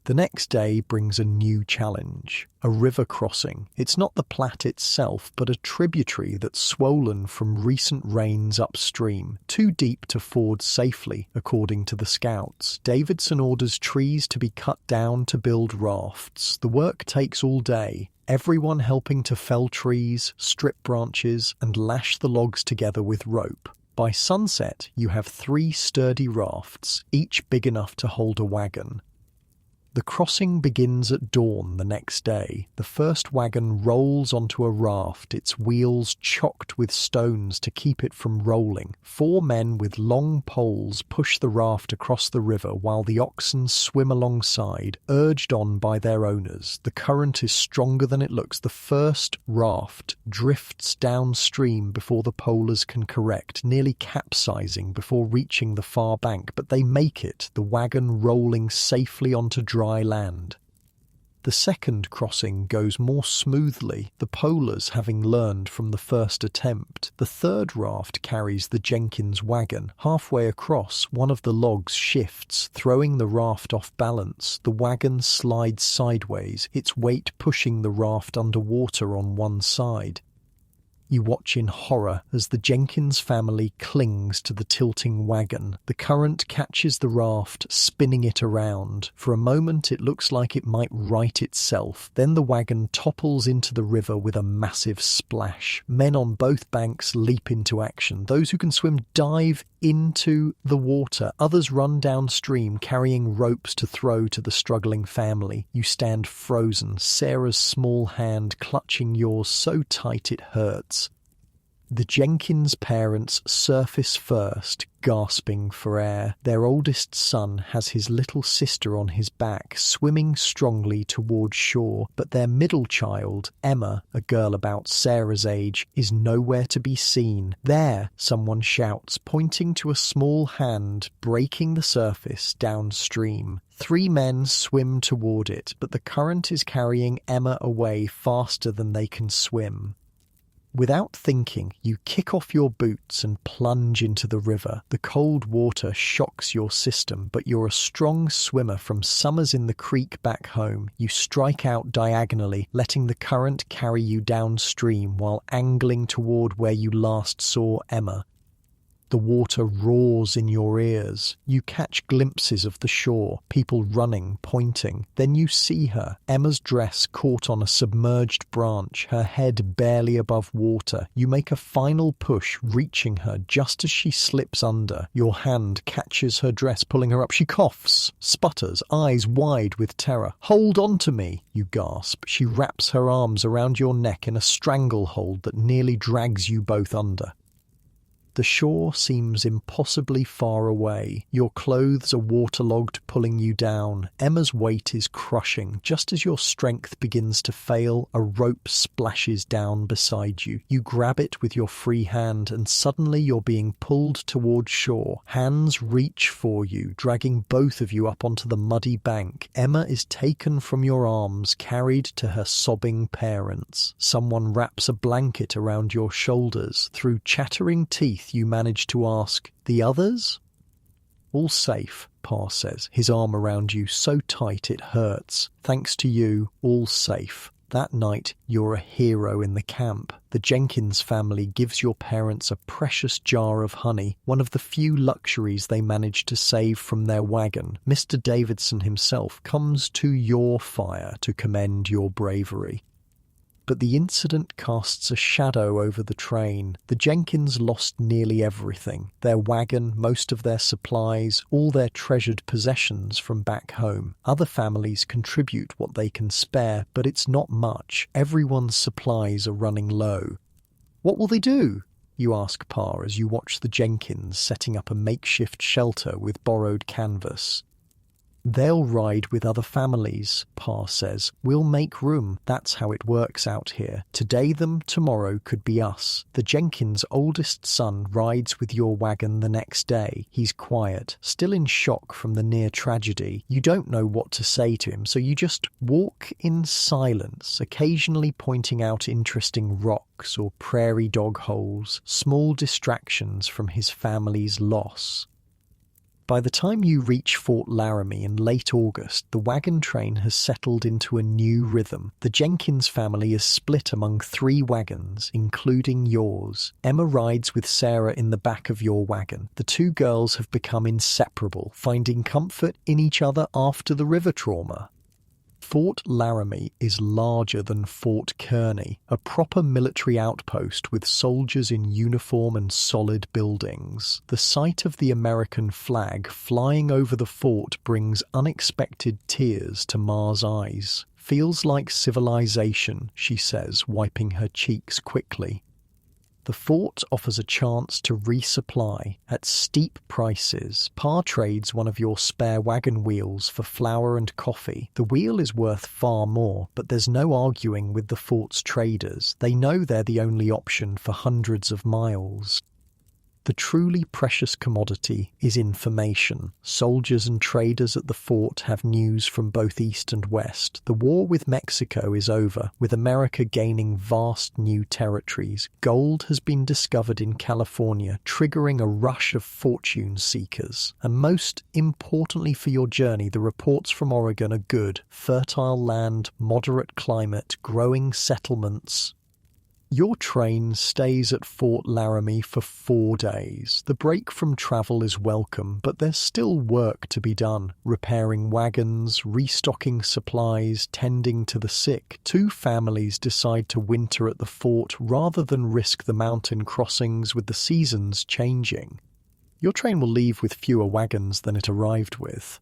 The next day brings a new challenge, a river crossing. It's not the Platte itself, but a tributary that's swollen from recent rains upstream, too deep to ford safely, according to the scouts. Davidson orders trees to be cut down to build rafts. The work takes all day, everyone helping to fell trees, strip branches, and lash the logs together with rope. By sunset, you have 3 sturdy rafts, each big enough to hold a wagon. The crossing begins at dawn the next day. The first wagon rolls onto a raft, its wheels chocked with stones to keep it from rolling. 4 men with long poles push the raft across the river while the oxen swim alongside, urged on by their owners. The current is stronger than it looks. The first raft drifts downstream before the polers can correct, nearly capsizing before reaching the far bank, but they make it, the wagon rolling safely onto dry land. The second crossing goes more smoothly, the polers having learned from the first attempt. The third raft carries the Jenkins wagon. Halfway across, one of the logs shifts, throwing the raft off balance. The wagon slides sideways, its weight pushing the raft underwater on one side. You watch in horror as the Jenkins family clings to the tilting wagon. The current catches the raft, spinning it around. For a moment it looks like it might right itself. Then the wagon topples into the river with a massive splash. Men on both banks leap into action. Those who can swim dive into the water. Others run downstream, carrying ropes to throw to the struggling family. You stand frozen, Sarah's small hand clutching yours so tight it hurts. The Jenkins parents surface first, gasping for air. Their oldest son has his little sister on his back, swimming strongly toward shore, but their middle child, Emma, a girl about Sarah's age, is nowhere to be seen. There, someone shouts, pointing to a small hand breaking the surface downstream. 3 men swim toward it, but the current is carrying Emma away faster than they can swim. Without thinking, you kick off your boots and plunge into the river. The cold water shocks your system, but you're a strong swimmer from summers in the creek back home. You strike out diagonally, letting the current carry you downstream while angling toward where you last saw Emma. The water roars in your ears. You catch glimpses of the shore, people running, pointing. Then you see her, Emma's dress caught on a submerged branch, her head barely above water. You make a final push, reaching her just as she slips under. Your hand catches her dress, pulling her up. She coughs, sputters, eyes wide with terror. "Hold on to me," you gasp. She wraps her arms around your neck in a stranglehold that nearly drags you both under. The shore seems impossibly far away. Your clothes are waterlogged, pulling you down. Emma's weight is crushing. Just as your strength begins to fail, a rope splashes down beside you. You grab it with your free hand, and suddenly you're being pulled toward shore. Hands reach for you, dragging both of you up onto the muddy bank. Emma is taken from your arms, carried to her sobbing parents. Someone wraps a blanket around your shoulders. Through chattering teeth, you manage to ask, "The others?" "All safe," Pa says, his arm around you so tight it hurts. "Thanks to you, all safe." That night, you're a hero in the camp. The Jenkins family gives your parents a precious jar of honey, one of the few luxuries they managed to save from their wagon. Mr. Davidson himself comes to your fire to commend your bravery. But the incident casts a shadow over the train. The Jenkins lost nearly everything. Their wagon, most of their supplies, all their treasured possessions from back home. Other families contribute what they can spare, but it's not much. Everyone's supplies are running low. "What will they do?" you ask Pa as you watch the Jenkins setting up a makeshift shelter with borrowed canvas. "They'll ride with other families," Pa says. "We'll make room. That's how it works out here. Today them, tomorrow could be us." The Jenkins' oldest son rides with your wagon the next day. He's quiet, still in shock from the near tragedy. You don't know what to say to him, so you just walk in silence, occasionally pointing out interesting rocks or prairie dog holes, small distractions from his family's loss. By the time you reach Fort Laramie in late August, the wagon train has settled into a new rhythm. The Jenkins family is split among 3 wagons, including yours. Emma rides with Sarah in the back of your wagon. The 2 girls have become inseparable, finding comfort in each other after the river trauma. Fort Laramie is larger than Fort Kearny, a proper military outpost with soldiers in uniform and solid buildings. The sight of the American flag flying over the fort brings unexpected tears to Ma's eyes. "Feels like civilization," she says, wiping her cheeks quickly. The fort offers a chance to resupply at steep prices. Pa trades one of your spare wagon wheels for flour and coffee. The wheel is worth far more, but there's no arguing with the fort's traders. They know they're the only option for hundreds of miles. The truly precious commodity is information. Soldiers and traders at the fort have news from both east and west. The war with Mexico is over, with America gaining vast new territories. Gold has been discovered in California, triggering a rush of fortune seekers. And most importantly for your journey, the reports from Oregon are good. Fertile land, moderate climate, growing settlements. Your train stays at Fort Laramie for 4 days. The break from travel is welcome, but there's still work to be done. Repairing wagons, restocking supplies, tending to the sick. 2 families decide to winter at the fort rather than risk the mountain crossings with the seasons changing. Your train will leave with fewer wagons than it arrived with.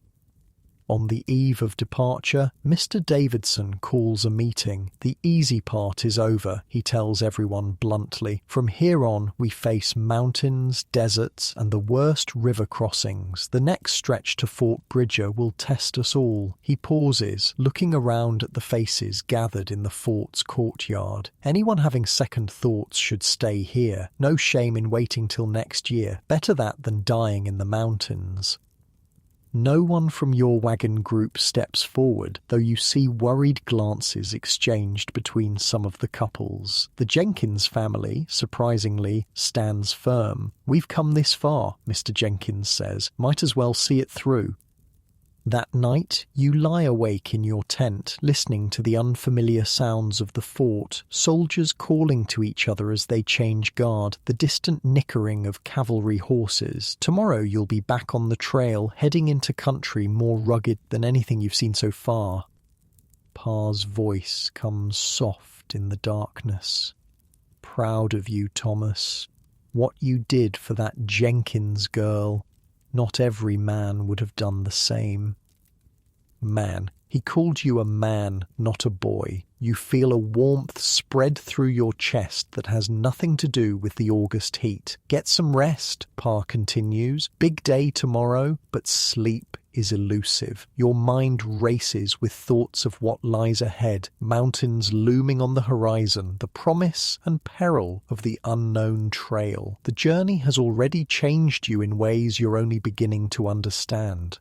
On the eve of departure, Mr. Davidson calls a meeting. The easy part is over, he tells everyone bluntly. From here on, we face mountains, deserts, and the worst river crossings. The next stretch to Fort Bridger will test us all. He pauses, looking around at the faces gathered in the fort's courtyard. Anyone having second thoughts should stay here. No shame in waiting till next year. Better that than dying in the mountains. No one from your wagon group steps forward, though you see worried glances exchanged between some of the couples. The Jenkins family, surprisingly, stands firm. "We've come this far," Mr. Jenkins says. "Might as well see it through." That night, you lie awake in your tent, listening to the unfamiliar sounds of the fort, soldiers calling to each other as they change guard, the distant nickering of cavalry horses. Tomorrow you'll be back on the trail, heading into country more rugged than anything you've seen so far. Pa's voice comes soft in the darkness. "Proud of you, Thomas. What you did for that Jenkins girl. Not every man would have done the same." Man. He called you a man, not a boy. You feel a warmth spread through your chest that has nothing to do with the August heat. "Get some rest," Pa continues. "Big day tomorrow, but sleep is elusive. Your mind races with thoughts of what lies ahead, mountains looming on the horizon, the promise and peril of the unknown trail. The journey has already changed you in ways you're only beginning to understand.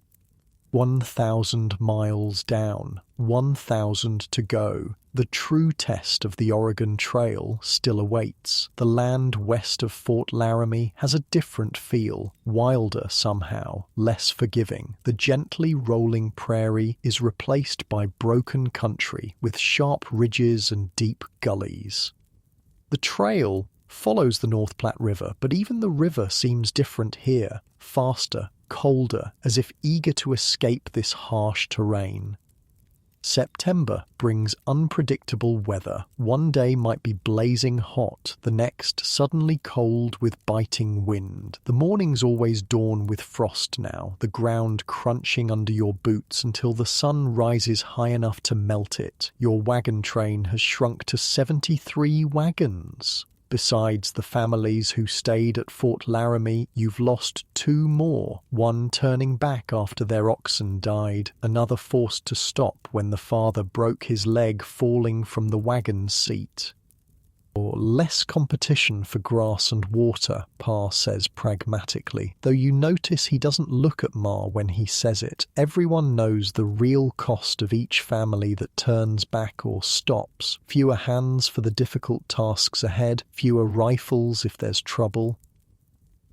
1,000 miles down, 1,000 to go. The true test of the Oregon Trail still awaits. The land west of Fort Laramie has a different feel, wilder somehow, less forgiving. The gently rolling prairie is replaced by broken country with sharp ridges and deep gullies. The trail follows the North Platte River, but even the river seems different here, faster, colder, as if eager to escape this harsh terrain. September brings unpredictable weather. One day might be blazing hot, the next suddenly cold with biting wind. The mornings always dawn with frost now, the ground crunching under your boots until the sun rises high enough to melt it. Your wagon train has shrunk to 73 wagons. Besides the families who stayed at Fort Laramie, you've lost 2 more, one turning back after their oxen died, another forced to stop when the father broke his leg falling from the wagon seat. Or less competition for grass and water, Pa says pragmatically, though you notice he doesn't look at Ma when he says it. Everyone knows the real cost of each family that turns back or stops. Fewer hands for the difficult tasks ahead, fewer rifles if there's trouble.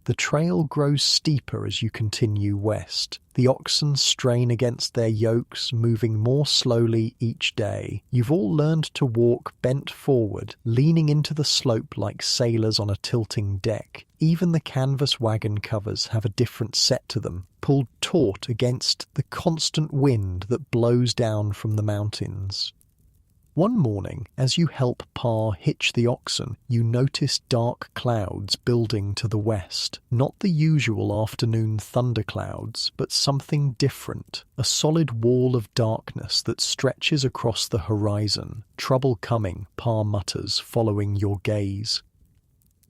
The trail grows steeper as you continue west. The oxen strain against their yokes, moving more slowly each day. You've all learned to walk bent forward, leaning into the slope like sailors on a tilting deck. Even the canvas wagon covers have a different set to them, pulled taut against the constant wind that blows down from the mountains. One morning, as you help Pa hitch the oxen, you notice dark clouds building to the west. Not the usual afternoon thunderclouds, but something different. A solid wall of darkness that stretches across the horizon. "Trouble coming," Pa mutters, following your gaze.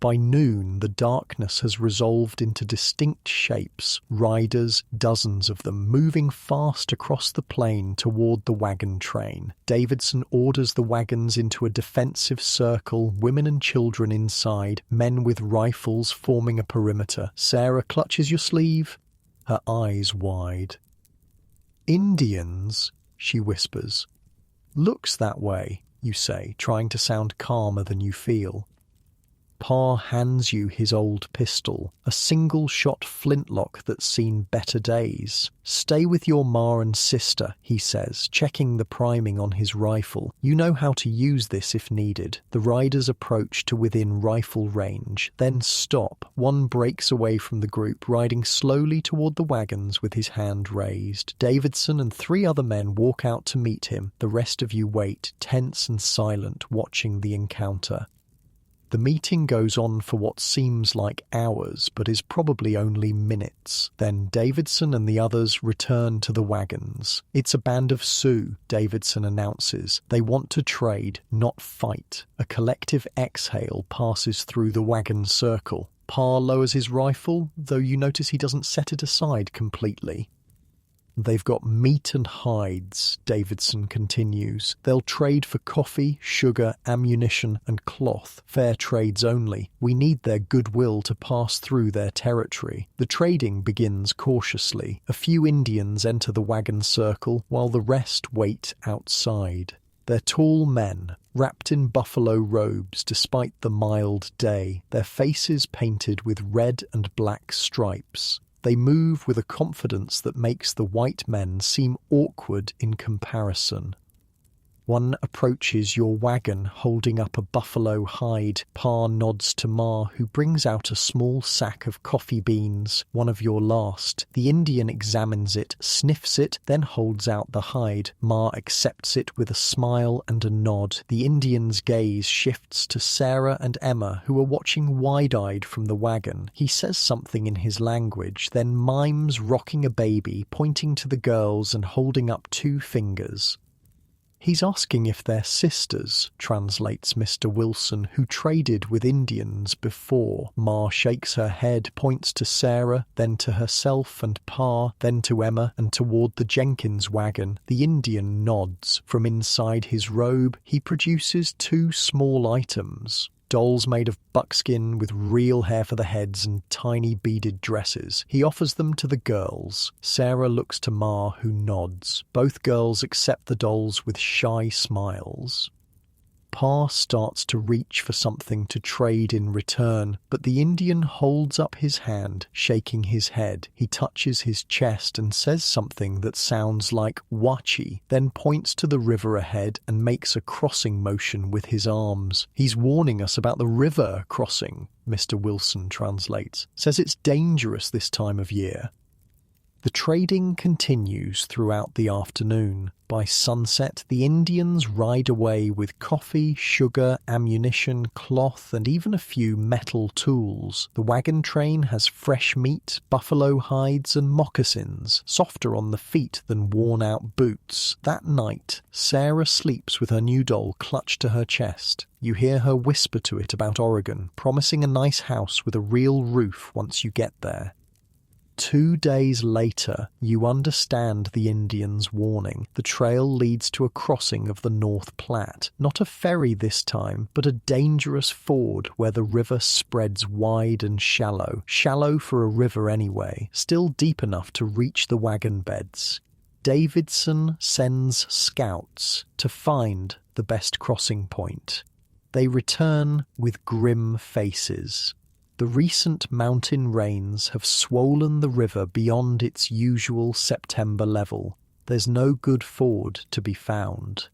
By noon, the darkness has resolved into distinct shapes, riders, dozens of them, moving fast across the plain toward the wagon train. Davidson orders the wagons into a defensive circle, women and children inside, men with rifles forming a perimeter. Sarah clutches your sleeve, her eyes wide. "Indians," she whispers. "Looks that way," you say, trying to sound calmer than you feel. Pa hands you his old pistol, a single-shot flintlock that's seen better days. "Stay with your ma and sister," he says, checking the priming on his rifle. "You know how to use this if needed." The riders approach to within rifle range, then stop. One breaks away from the group, riding slowly toward the wagons with his hand raised. Davidson and 3 other men walk out to meet him. The rest of you wait, tense and silent, watching the encounter. The meeting goes on for what seems like hours, but is probably only minutes. Then Davidson and the others return to the wagons. "It's a band of Sioux," Davidson announces. "They want to trade, not fight." A collective exhale passes through the wagon circle. Pa lowers his rifle, though you notice he doesn't set it aside completely. "They've got meat and hides," Davidson continues. "They'll trade for coffee, sugar, ammunition, and cloth. Fair trades only. We need their goodwill to pass through their territory." The trading begins cautiously. A few Indians enter the wagon circle, while the rest wait outside. They're tall men, wrapped in buffalo robes despite the mild day, their faces painted with red and black stripes. They move with a confidence that makes the white men seem awkward in comparison. One approaches your wagon holding up a buffalo hide. Pa nods to Ma, who brings out a small sack of coffee beans, one of your last. The Indian examines it, sniffs it, then holds out the hide. Ma accepts it with a smile and a nod. The Indian's gaze shifts to Sarah and Emma, who are watching wide-eyed from the wagon. He says something in his language, then mimes rocking a baby, pointing to the girls and holding up 2 fingers. "He's asking if they're sisters," translates Mr. Wilson, who traded with Indians before. Ma shakes her head, points to Sarah, then to herself and Pa, then to Emma, and toward the Jenkins wagon. The Indian nods. From inside his robe, he produces 2 small items. Dolls made of buckskin with real hair for the heads and tiny beaded dresses. He offers them to the girls. Sarah looks to Ma, who nods. Both girls accept the dolls with shy smiles. Pa starts to reach for something to trade in return, but the Indian holds up his hand, shaking his head. He touches his chest and says something that sounds like "wachi," then points to the river ahead and makes a crossing motion with his arms. "He's warning us about the river crossing," Mr. Wilson translates. "Says it's dangerous this time of year." The trading continues throughout the afternoon. By sunset, the Indians ride away with coffee, sugar, ammunition, cloth, and even a few metal tools. The wagon train has fresh meat, buffalo hides, and moccasins, softer on the feet than worn-out boots. That night, Sarah sleeps with her new doll clutched to her chest. You hear her whisper to it about Oregon, promising a nice house with a real roof once you get there. 2 days later, you understand the Indians' warning. The trail leads to a crossing of the North Platte. Not a ferry this time, but a dangerous ford where the river spreads wide and shallow. Shallow for a river anyway, still deep enough to reach the wagon beds. Davidson sends scouts to find the best crossing point. They return with grim faces. The recent mountain rains have swollen the river beyond its usual September level. There's no good ford to be found.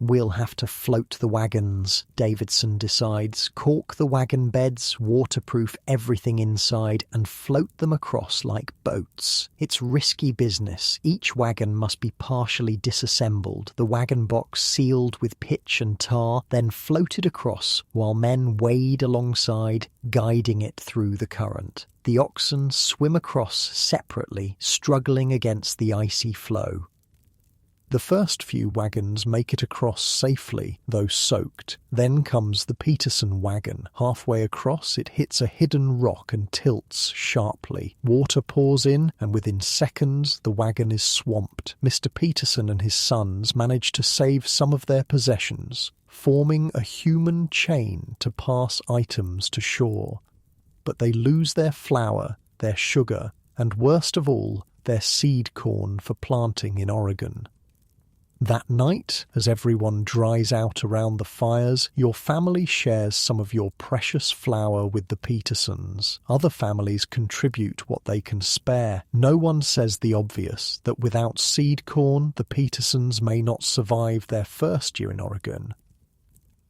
"We'll have to float the wagons," Davidson decides. "Cork the wagon beds, waterproof everything inside, and float them across like boats. It's risky business. Each wagon must be partially disassembled, the wagon box sealed with pitch and tar, then floated across while men wade alongside, guiding it through the current. The oxen swim across separately, struggling against the icy flow. The first few wagons make it across safely, though soaked. Then comes the Peterson wagon. Halfway across, it hits a hidden rock and tilts sharply. Water pours in, and within seconds, the wagon is swamped. Mr. Peterson and his sons manage to save some of their possessions, forming a human chain to pass items to shore. But they lose their flour, their sugar, and worst of all, their seed corn for planting in Oregon. That night, as everyone dries out around the fires, your family shares some of your precious flour with the Petersons. Other families contribute what they can spare. No one says the obvious, that without seed corn, the Petersons may not survive their first year in Oregon.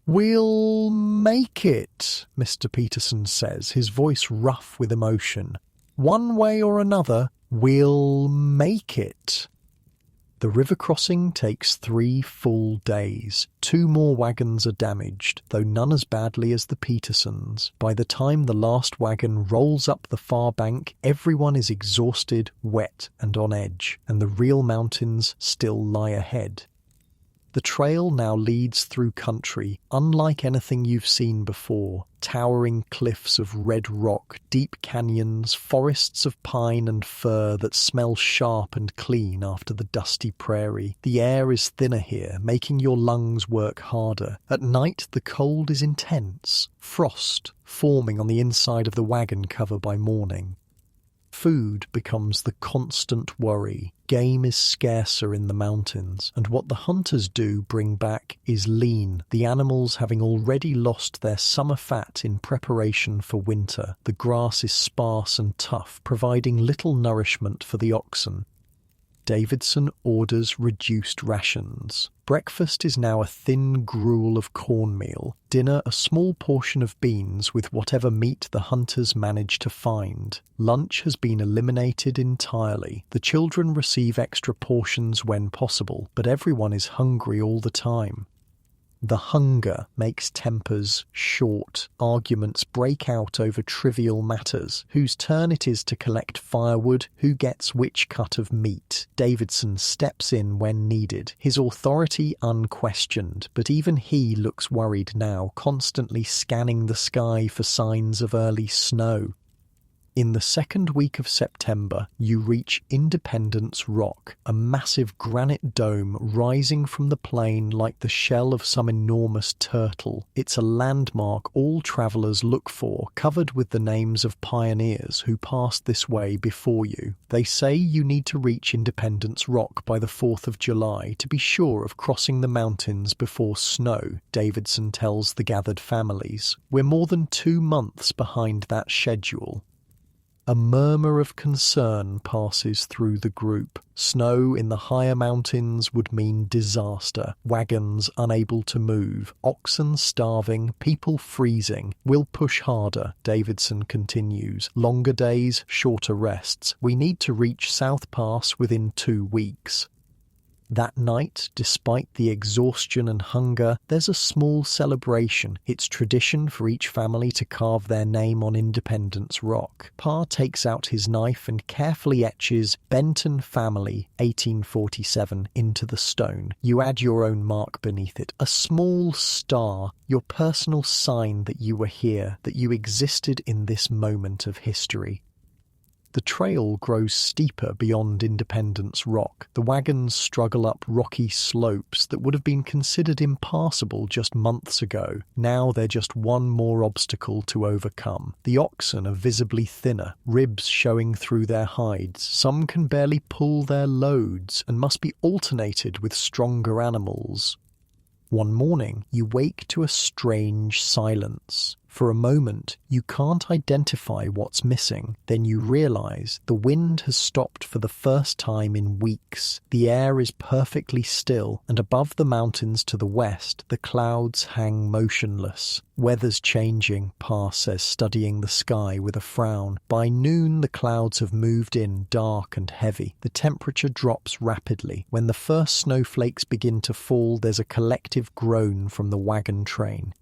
"We'll make it," Mr. Peterson says, his voice rough with emotion. "One way or another, we'll make it." The river crossing takes 3 full days. 2 more wagons are damaged, though none as badly as the Petersons. By the time the last wagon rolls up the far bank, everyone is exhausted, wet, and on edge, and the real mountains still lie ahead. The trail now leads through country, unlike anything you've seen before. Towering cliffs of red rock, deep canyons, forests of pine and fir that smell sharp and clean after the dusty prairie. The air is thinner here, making your lungs work harder. At night, the cold is intense, frost forming on the inside of the wagon cover by morning. Food becomes the constant worry. Game is scarcer in the mountains, and what the hunters do bring back is lean, the animals having already lost their summer fat in preparation for winter. The grass is sparse and tough, providing little nourishment for the oxen. Davidson orders reduced rations. Breakfast is now a thin gruel of cornmeal, dinner a small portion of beans with whatever meat the hunters manage to find. Lunch has been eliminated entirely. The children receive extra portions when possible, but everyone is hungry all the time. The hunger makes tempers short. Arguments break out over trivial matters. Whose turn it is to collect firewood, who gets which cut of meat. Davidson steps in when needed, his authority unquestioned, but even he looks worried now, constantly scanning the sky for signs of early snow. In the second week of September, you reach Independence Rock, a massive granite dome rising from the plain like the shell of some enormous turtle. It's a landmark all travelers look for, covered with the names of pioneers who passed this way before you. They say you need to reach Independence Rock by the 4th of July to be sure of crossing the mountains before snow, Davidson tells the gathered families. We're more than 2 months behind that schedule. A murmur of concern passes through the group. Snow in the higher mountains would mean disaster. Wagons unable to move, oxen starving, people freezing. We'll push harder, Davidson continues. Longer days, shorter rests. We need to reach South Pass within 2 weeks. That night, despite the exhaustion and hunger, there's a small celebration. It's tradition for each family to carve their name on Independence Rock. Pa takes out his knife and carefully etches Benton Family, 1847, into the stone. You add your own mark beneath it, a small star, your personal sign that you were here, that you existed in this moment of history. The trail grows steeper beyond Independence Rock. The wagons struggle up rocky slopes that would have been considered impassable just months ago. Now they're just one more obstacle to overcome. The oxen are visibly thinner, ribs showing through their hides. Some can barely pull their loads and must be alternated with stronger animals. One morning, you wake to a strange silence. For a moment, you can't identify what's missing. Then you realize the wind has stopped for the first time in weeks. The air is perfectly still, and above the mountains to the west, the clouds hang motionless. Weather's changing, Pa says, studying the sky with a frown. By noon, the clouds have moved in dark and heavy. The temperature drops rapidly. When the first snowflakes begin to fall, there's a collective groan from the wagon train.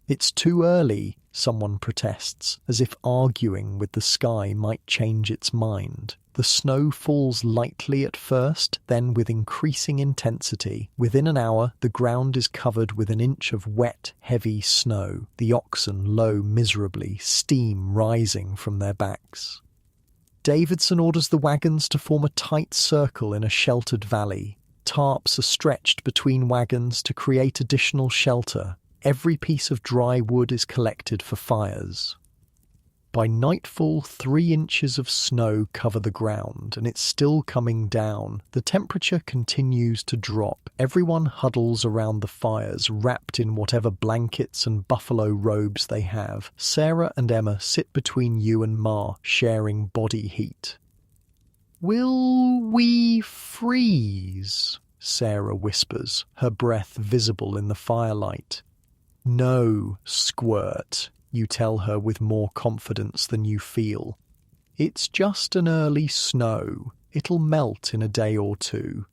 "It's too early," someone protests, as if arguing with the sky might change its mind. The snow falls lightly at first, then with increasing intensity. Within an hour, the ground is covered with an inch of wet, heavy snow. The oxen low miserably, steam rising from their backs. Davidson orders the wagons to form a tight circle in a sheltered valley. Tarps are stretched between wagons to create additional shelter. Every piece of dry wood is collected for fires. By nightfall, 3 inches of snow cover the ground, and it's still coming down. The temperature continues to drop. Everyone huddles around the fires, wrapped in whatever blankets and buffalo robes they have. Sarah and Emma sit between you and Ma, sharing body heat. "Will we freeze?" Sarah whispers, her breath visible in the firelight. "No, squirt," you tell her with more confidence than you feel. "It's just an early snow. It'll melt in a day or 2.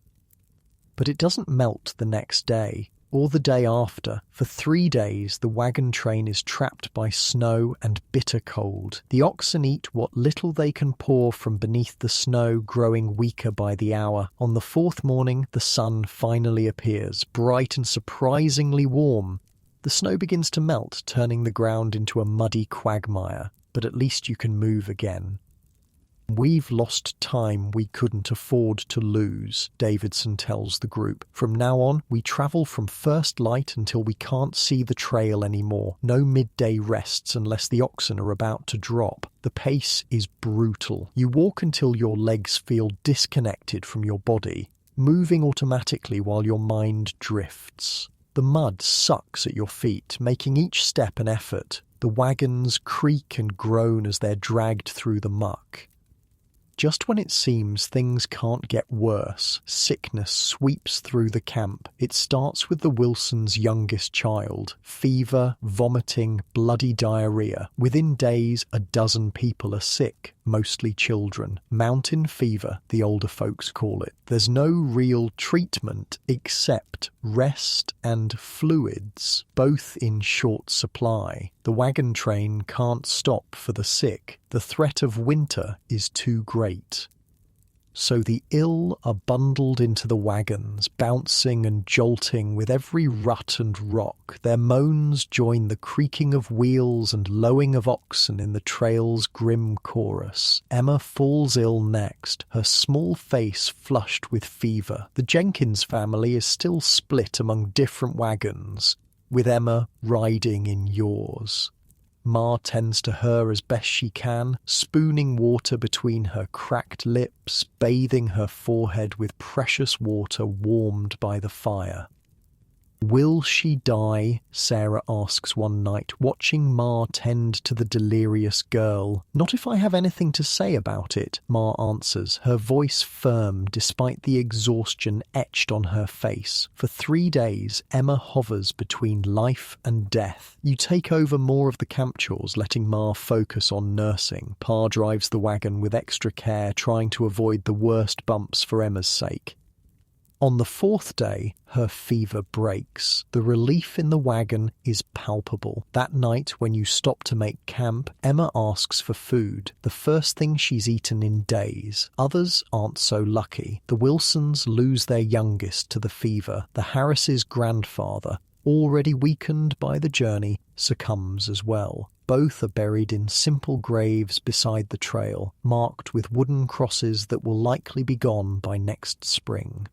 But it doesn't melt the next day, or the day after. For 3 days, the wagon train is trapped by snow and bitter cold. The oxen eat what little they can pour from beneath the snow, growing weaker by the hour. On the 4th morning, the sun finally appears, bright and surprisingly warm. The snow begins to melt, turning the ground into a muddy quagmire, but at least you can move again. "We've lost time we couldn't afford to lose," Davidson tells the group. "From now on, we travel from first light until we can't see the trail anymore. No midday rests unless the oxen are about to drop. The pace is brutal. You walk until your legs feel disconnected from your body, moving automatically while your mind drifts. The mud sucks at your feet, making each step an effort. The wagons creak and groan as they're dragged through the muck. Just when it seems things can't get worse, sickness sweeps through the camp. It starts with the Wilsons' youngest child. Fever, vomiting, bloody diarrhea. Within days, 12 people are sick, mostly children. Mountain fever, the older folks call it. There's no real treatment except rest and fluids, both in short supply. The wagon train can't stop for the sick. The threat of winter is too great. So the ill are bundled into the wagons, bouncing and jolting with every rut and rock. Their moans join the creaking of wheels and lowing of oxen in the trail's grim chorus. Emma falls ill next, her small face flushed with fever. The Jenkins family is still split among different wagons, with Emma riding in yours. Ma tends to her as best she can, spooning water between her cracked lips, bathing her forehead with precious water warmed by the fire. "Will she die?" Sarah asks one night, watching Ma tend to the delirious girl. "Not if I have anything to say about it," Ma answers, her voice firm despite the exhaustion etched on her face. For 3 days, Emma hovers between life and death. You take over more of the camp chores, letting Ma focus on nursing. Pa drives the wagon with extra care, trying to avoid the worst bumps for Emma's sake. On the 4th day, her fever breaks. The relief in the wagon is palpable. That night, when you stop to make camp, Emma asks for food, the first thing she's eaten in days. Others aren't so lucky. The Wilsons lose their youngest to the fever. The Harrises' grandfather, already weakened by the journey, succumbs as well. Both are buried in simple graves beside the trail, marked with wooden crosses that will likely be gone by next spring.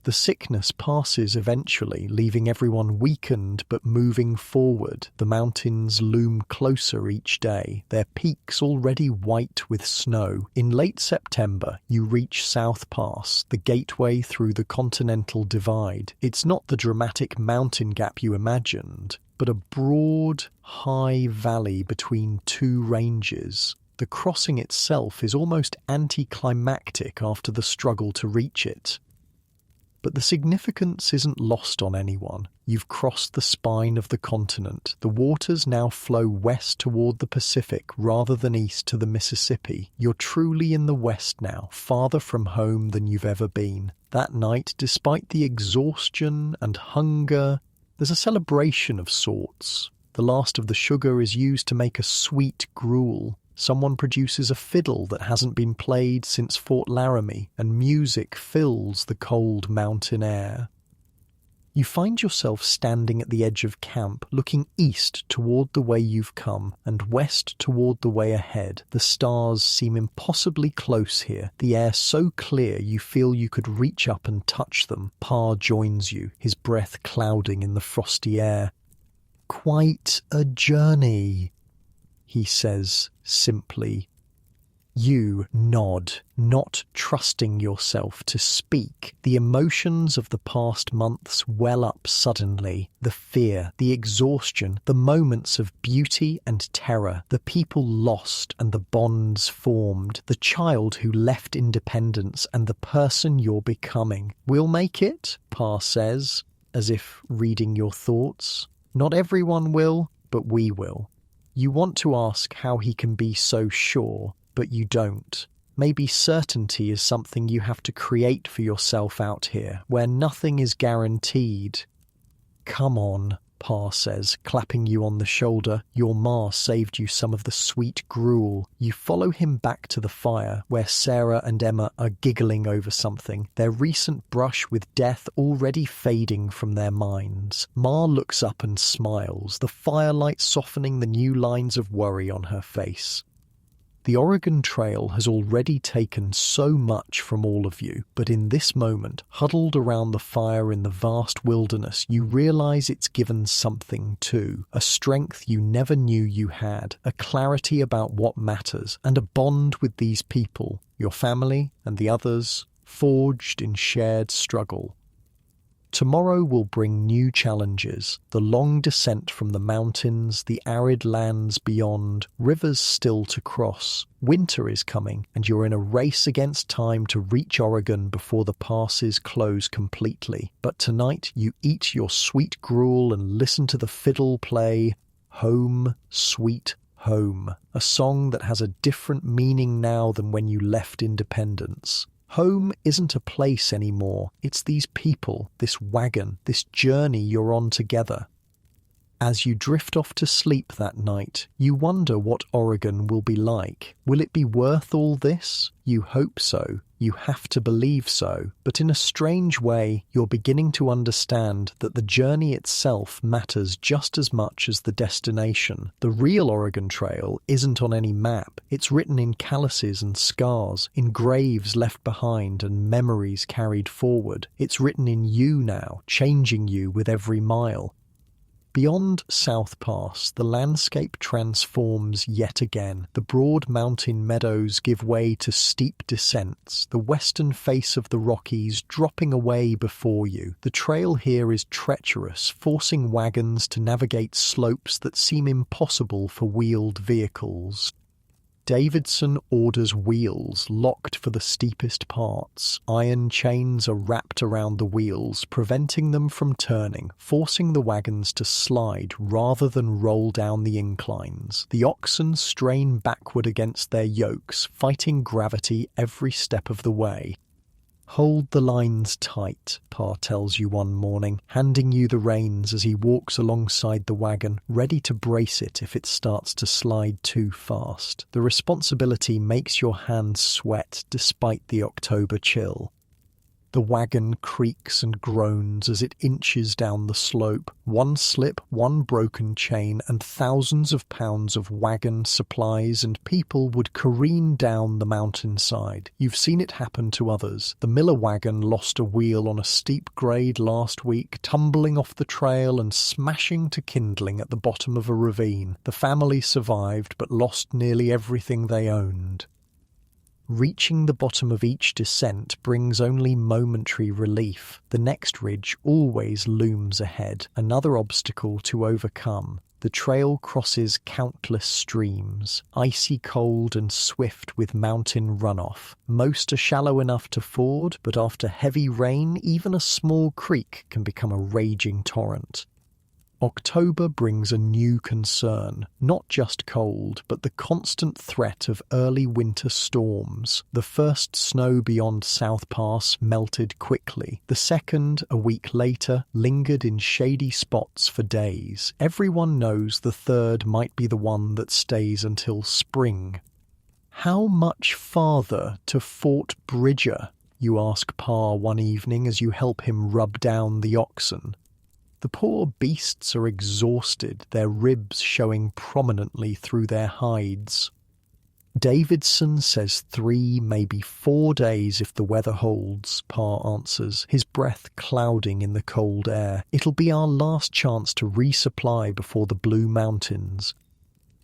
The sickness passes eventually, leaving everyone weakened but moving forward. The mountains loom closer each day, their peaks already white with snow. In late September, you reach South Pass, the gateway through the Continental Divide. It's not the dramatic mountain gap you imagined, but a broad, high valley between 2 ranges. The crossing itself is almost anticlimactic after the struggle to reach it. But the significance isn't lost on anyone. You've crossed the spine of the continent. The waters now flow west toward the Pacific rather than east to the Mississippi. You're truly in the west now, farther from home than you've ever been. That night, despite the exhaustion and hunger, there's a celebration of sorts. The last of the sugar is used to make a sweet gruel. Someone produces a fiddle that hasn't been played since Fort Laramie, and music fills the cold mountain air. You find yourself standing at the edge of camp, looking east toward the way you've come, and west toward the way ahead. The stars seem impossibly close here, the air so clear you feel you could reach up and touch them. Pa joins you, his breath clouding in the frosty air. "Quite a journey," he says simply. You nod, not trusting yourself to speak. The emotions of the past months well up suddenly. The fear, the exhaustion, the moments of beauty and terror, the people lost and the bonds formed, the child who left independence and the person you're becoming. "We'll make it," Pa says, as if reading your thoughts. "Not everyone will, but we will." You want to ask how he can be so sure, but you don't. Maybe certainty is something you have to create for yourself out here, where nothing is guaranteed. "Come on," Pa says, clapping you on the shoulder. "Your ma saved you some of the sweet gruel." You follow him back to the fire, where Sarah and Emma are giggling over something, their recent brush with death already fading from their minds. Ma looks up and smiles, the firelight softening the new lines of worry on her face. The Oregon Trail has already taken so much from all of you, but in this moment, huddled around the fire in the vast wilderness, you realize it's given something too. A strength you never knew you had, a clarity about what matters, and a bond with these people, your family and the others, forged in shared struggle. Tomorrow will bring new challenges, the long descent from the mountains, the arid lands beyond, rivers still to cross. Winter is coming, and you're in a race against time to reach Oregon before the passes close completely. But tonight you eat your sweet gruel and listen to the fiddle play "Home, Sweet Home," a song that has a different meaning now than when you left independence. Home isn't a place anymore, it's these people, this wagon, this journey you're on together. As you drift off to sleep that night, you wonder what Oregon will be like. Will it be worth all this? You hope so. You have to believe so. But in a strange way, you're beginning to understand that the journey itself matters just as much as the destination. The real Oregon Trail isn't on any map. It's written in calluses and scars, in graves left behind and memories carried forward. It's written in you now, changing you with every mile. Beyond South Pass, the landscape transforms yet again. The broad mountain meadows give way to steep descents, the western face of the Rockies dropping away before you. The trail here is treacherous, forcing wagons to navigate slopes that seem impossible for wheeled vehicles. Davidson orders wheels locked for the steepest parts. Iron chains are wrapped around the wheels, preventing them from turning, forcing the wagons to slide rather than roll down the inclines. The oxen strain backward against their yokes, fighting gravity every step of the way. "Hold the lines tight," Pa tells you one morning, handing you the reins as he walks alongside the wagon, ready to brace it if it starts to slide too fast. The responsibility makes your hands sweat despite the October chill. The wagon creaks and groans as it inches down the slope. One slip, one broken chain, and thousands of pounds of wagon, supplies, and people would careen down the mountainside. You've seen it happen to others. The Miller wagon lost a wheel on a steep grade last week, tumbling off the trail and smashing to kindling at the bottom of a ravine. The family survived, but lost nearly everything they owned. Reaching the bottom of each descent brings only momentary relief. The next ridge always looms ahead, another obstacle to overcome. The trail crosses countless streams, icy cold and swift with mountain runoff. Most are shallow enough to ford, but after heavy rain, even a small creek can become a raging torrent. October brings a new concern, not just cold, but the constant threat of early winter storms. The first snow beyond South Pass melted quickly. The second, a week later, lingered in shady spots for days. Everyone knows the third might be the one that stays until spring. How much farther to Fort Bridger? You ask Pa one evening as you help him rub down the oxen. The poor beasts are exhausted, their ribs showing prominently through their hides. Davidson says 3, maybe 4 days if the weather holds, Pa answers, his breath clouding in the cold air. It'll be our last chance to resupply before the Blue Mountains.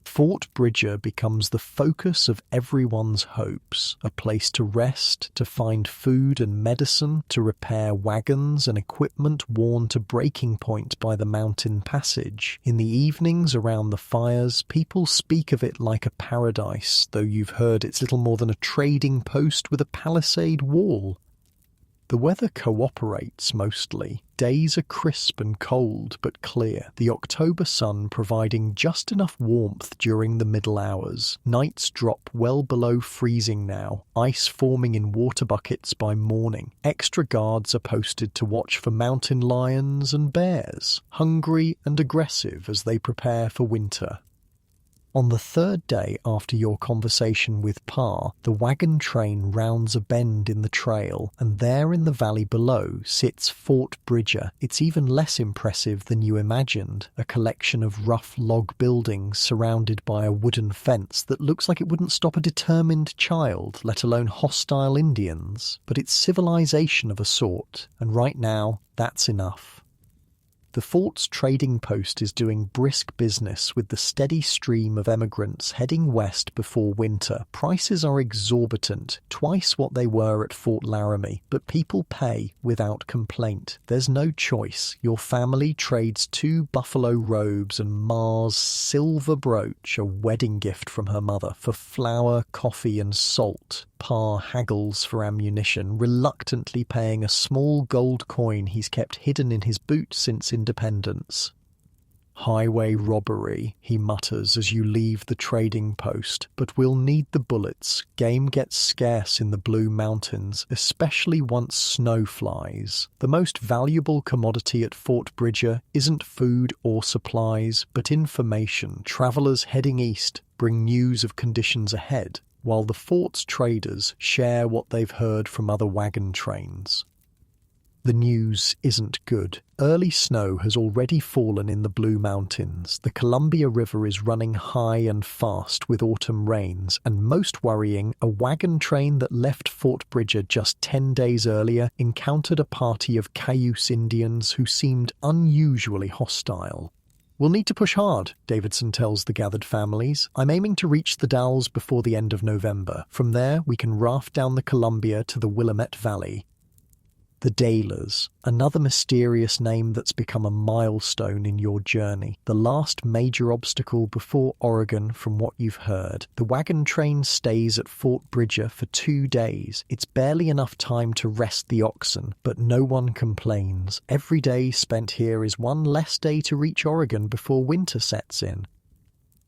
Fort Bridger becomes the focus of everyone's hopes, a place to rest, to find food and medicine, to repair wagons and equipment worn to breaking point by the mountain passage. In the evenings around the fires, people speak of it like a paradise, though you've heard it's little more than a trading post with a palisade wall. The weather cooperates mostly. Days are crisp and cold but clear, the October sun providing just enough warmth during the middle hours. Nights drop well below freezing now, ice forming in water buckets by morning. Extra guards are posted to watch for mountain lions and bears, hungry and aggressive as they prepare for winter. On the third day after your conversation with Pa, the wagon train rounds a bend in the trail, and there in the valley below sits Fort Bridger. It's even less impressive than you imagined, a collection of rough log buildings surrounded by a wooden fence that looks like it wouldn't stop a determined child, let alone hostile Indians. But it's civilization of a sort, and right now, that's enough. The fort's trading post is doing brisk business with the steady stream of emigrants heading west before winter. Prices are exorbitant, twice what they were at Fort Laramie, but people pay without complaint. There's no choice. Your family trades 2 buffalo robes and Ma's silver brooch, a wedding gift from her mother, for flour, coffee and salt. Pa haggles for ammunition, reluctantly paying a small gold coin he's kept hidden in his boot since independence. Highway robbery, he mutters as you leave the trading post, but we'll need the bullets. Game gets scarce in the Blue Mountains, especially once snow flies. The most valuable commodity at Fort Bridger isn't food or supplies, but information. Travelers heading east bring news of conditions ahead, while the fort's traders share what they've heard from other wagon trains. The news isn't good. Early snow has already fallen in the Blue Mountains. The Columbia River is running high and fast with autumn rains, and most worrying, a wagon train that left Fort Bridger just 10 days earlier encountered a party of Cayuse Indians who seemed unusually hostile. We'll need to push hard, Davidson tells the gathered families. I'm aiming to reach the Dalles before the end of November. From there, we can raft down the Columbia to the Willamette Valley. The Dalers, another mysterious name that's become a milestone in your journey. The last major obstacle before Oregon from what you've heard. The wagon train stays at Fort Bridger for 2 days. It's barely enough time to rest the oxen, but no one complains. Every day spent here is one less day to reach Oregon before winter sets in.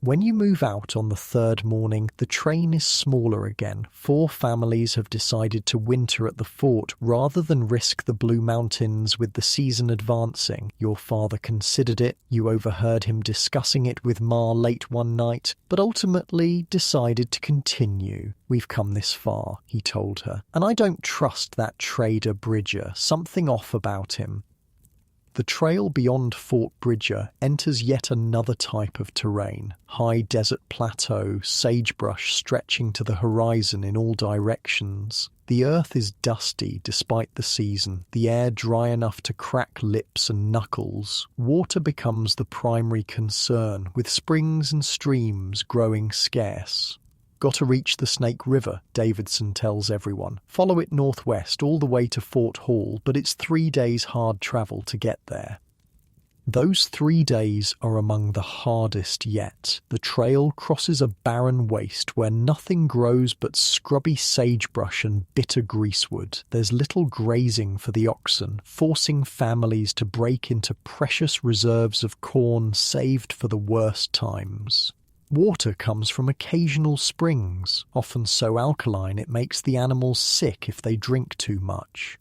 When you move out on the third morning, the train is smaller again. 4 families have decided to winter at the fort rather than risk the Blue Mountains with the season advancing. Your father considered it, you overheard him discussing it with Ma late one night, but ultimately decided to continue. We've come this far, he told her, and I don't trust that trader Bridger. Something off about him. The trail beyond Fort Bridger enters yet another type of terrain. High desert plateau, sagebrush stretching to the horizon in all directions. The earth is dusty despite the season, the air dry enough to crack lips and knuckles. Water becomes the primary concern, with springs and streams growing scarce. Got to reach the Snake River, Davidson tells everyone. Follow it northwest all the way to Fort Hall, but it's 3 days hard travel to get there. Those 3 days are among the hardest yet. The trail crosses a barren waste where nothing grows but scrubby sagebrush and bitter greasewood. There's little grazing for the oxen, forcing families to break into precious reserves of corn saved for the worst times. Water comes from occasional springs, often so alkaline it makes the animals sick if they drink too much.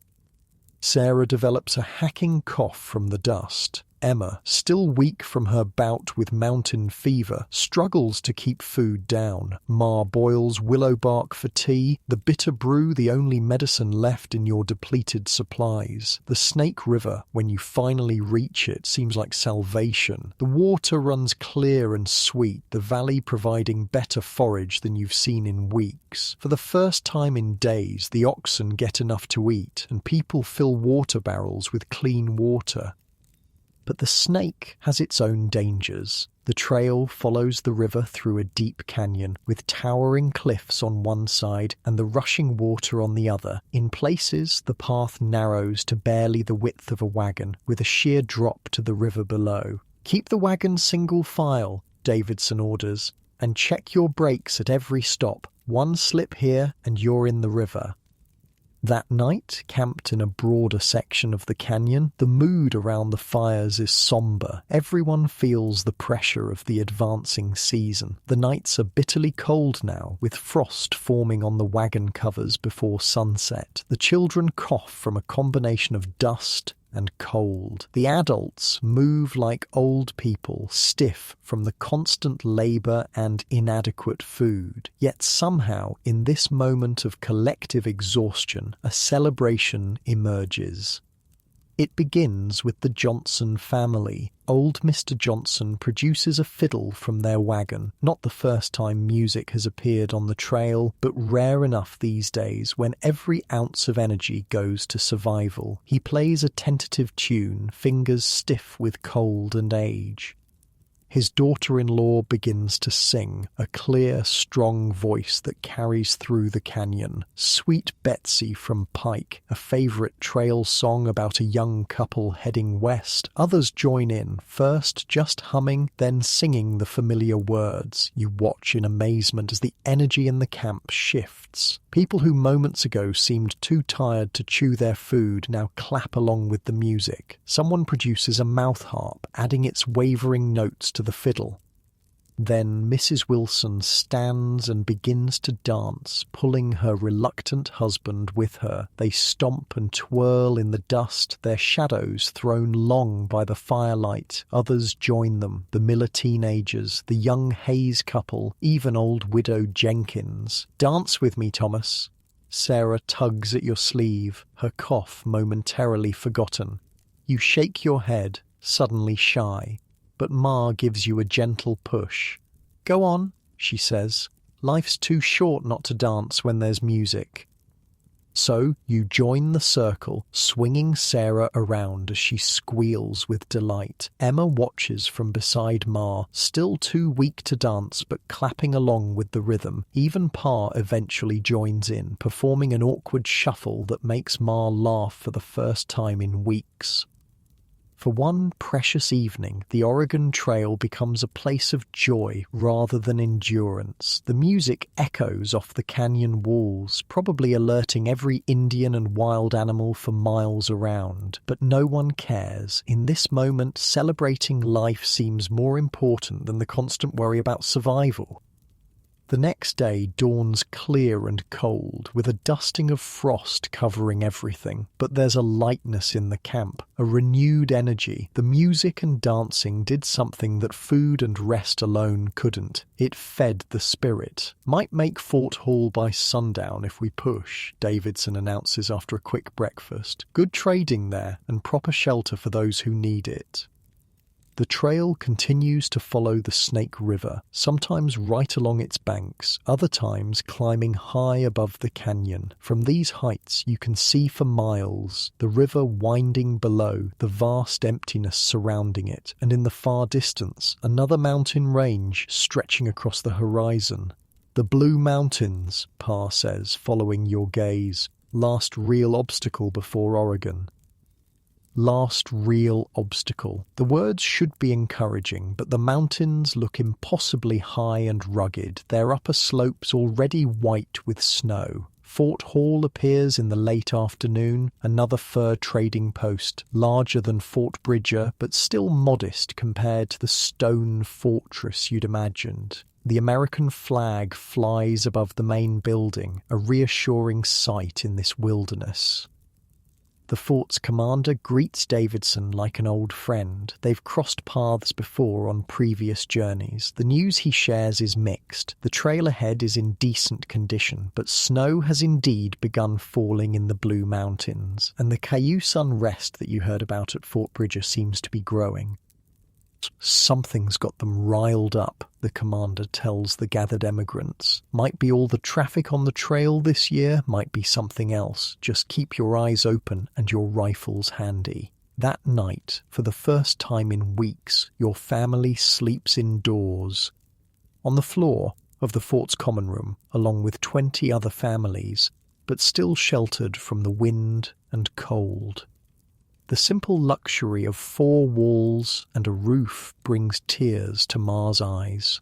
Sarah develops a hacking cough from the dust. Emma, still weak from her bout with mountain fever, struggles to keep food down. Ma boils willow bark for tea, the bitter brew the only medicine left in your depleted supplies. The Snake River, when you finally reach it, seems like salvation. The water runs clear and sweet, the valley providing better forage than you've seen in weeks. For the first time in days, the oxen get enough to eat, and people fill water barrels with clean water. But the Snake has its own dangers. The trail follows the river through a deep canyon, with towering cliffs on one side and the rushing water on the other. In places, the path narrows to barely the width of a wagon, with a sheer drop to the river below. "Keep the wagon single file," Davidson orders, "and check your brakes at every stop. One slip here and you're in the river." That night, camped in a broader section of the canyon, the mood around the fires is somber. Everyone feels the pressure of the advancing season. The nights are bitterly cold now, with frost forming on the wagon covers before sunset. The children cough from a combination of dust and cold. The adults move like old people, stiff from the constant labour and inadequate food. Yet somehow, in this moment of collective exhaustion, a celebration emerges. It begins with the Johnson family. Old Mr. Johnson produces a fiddle from their wagon, not the first time music has appeared on the trail, but rare enough these days when every ounce of energy goes to survival. He plays a tentative tune, fingers stiff with cold and age. His daughter-in-law begins to sing, a clear, strong voice that carries through the canyon. Sweet Betsy from Pike, a favourite trail song about a young couple heading west. Others join in, first just humming, then singing the familiar words. You watch in amazement as the energy in the camp shifts. People who moments ago seemed too tired to chew their food now clap along with the music. Someone produces a mouth harp, adding its wavering notes to the fiddle. Then Mrs. Wilson stands and begins to dance, pulling her reluctant husband with her. They stomp and twirl in the dust, their shadows thrown long by the firelight. Others join them, the Miller teenagers, the young Hayes couple, even old widow Jenkins. "Dance with me, Thomas." Sarah tugs at your sleeve, her cough momentarily forgotten. You shake your head, suddenly shy. But Ma gives you a gentle push. "Go on," she says. "Life's too short not to dance when there's music." So you join the circle, swinging Sarah around as she squeals with delight. Emma watches from beside Ma, still too weak to dance but clapping along with the rhythm. Even Pa eventually joins in, performing an awkward shuffle that makes Ma laugh for the first time in weeks. For one precious evening, the Oregon Trail becomes a place of joy rather than endurance. The music echoes off the canyon walls, probably alerting every Indian and wild animal for miles around. But no one cares. In this moment, celebrating life seems more important than the constant worry about survival. The next day dawns clear and cold, with a dusting of frost covering everything. But there's a lightness in the camp, a renewed energy. The music and dancing did something that food and rest alone couldn't. It fed the spirit. "Might make Fort Hall by sundown if we push," Davidson announces after a quick breakfast. "Good trading there, and proper shelter for those who need it." The trail continues to follow the Snake River, sometimes right along its banks, other times climbing high above the canyon. From these heights you can see for miles, the river winding below, the vast emptiness surrounding it, and in the far distance, another mountain range stretching across the horizon. "The Blue Mountains," Pa says, following your gaze. "Last real obstacle before Oregon." last real obstacle. The words should be encouraging, but the mountains look impossibly high and rugged, their upper slopes already white with snow. Fort Hall appears in the late afternoon, another fur trading post, larger than Fort Bridger, but still modest compared to the stone fortress you'd imagined. The American flag flies above the main building, a reassuring sight in this wilderness. The fort's commander greets Davidson like an old friend. They've crossed paths before on previous journeys. The news he shares is mixed. The trail ahead is in decent condition, but snow has indeed begun falling in the Blue Mountains, and the Cayuse unrest that you heard about at Fort Bridger seems to be growing. Something's got them riled up, the commander tells the gathered emigrants. Might be all the traffic on the trail this year, might be something else. Just keep your eyes open and your rifles handy. That night, for the first time in weeks, your family sleeps indoors. On the floor of the fort's common room, along with 20 other families, but still sheltered from the wind and cold. The simple luxury of 4 walls and a roof brings tears to Ma's eyes.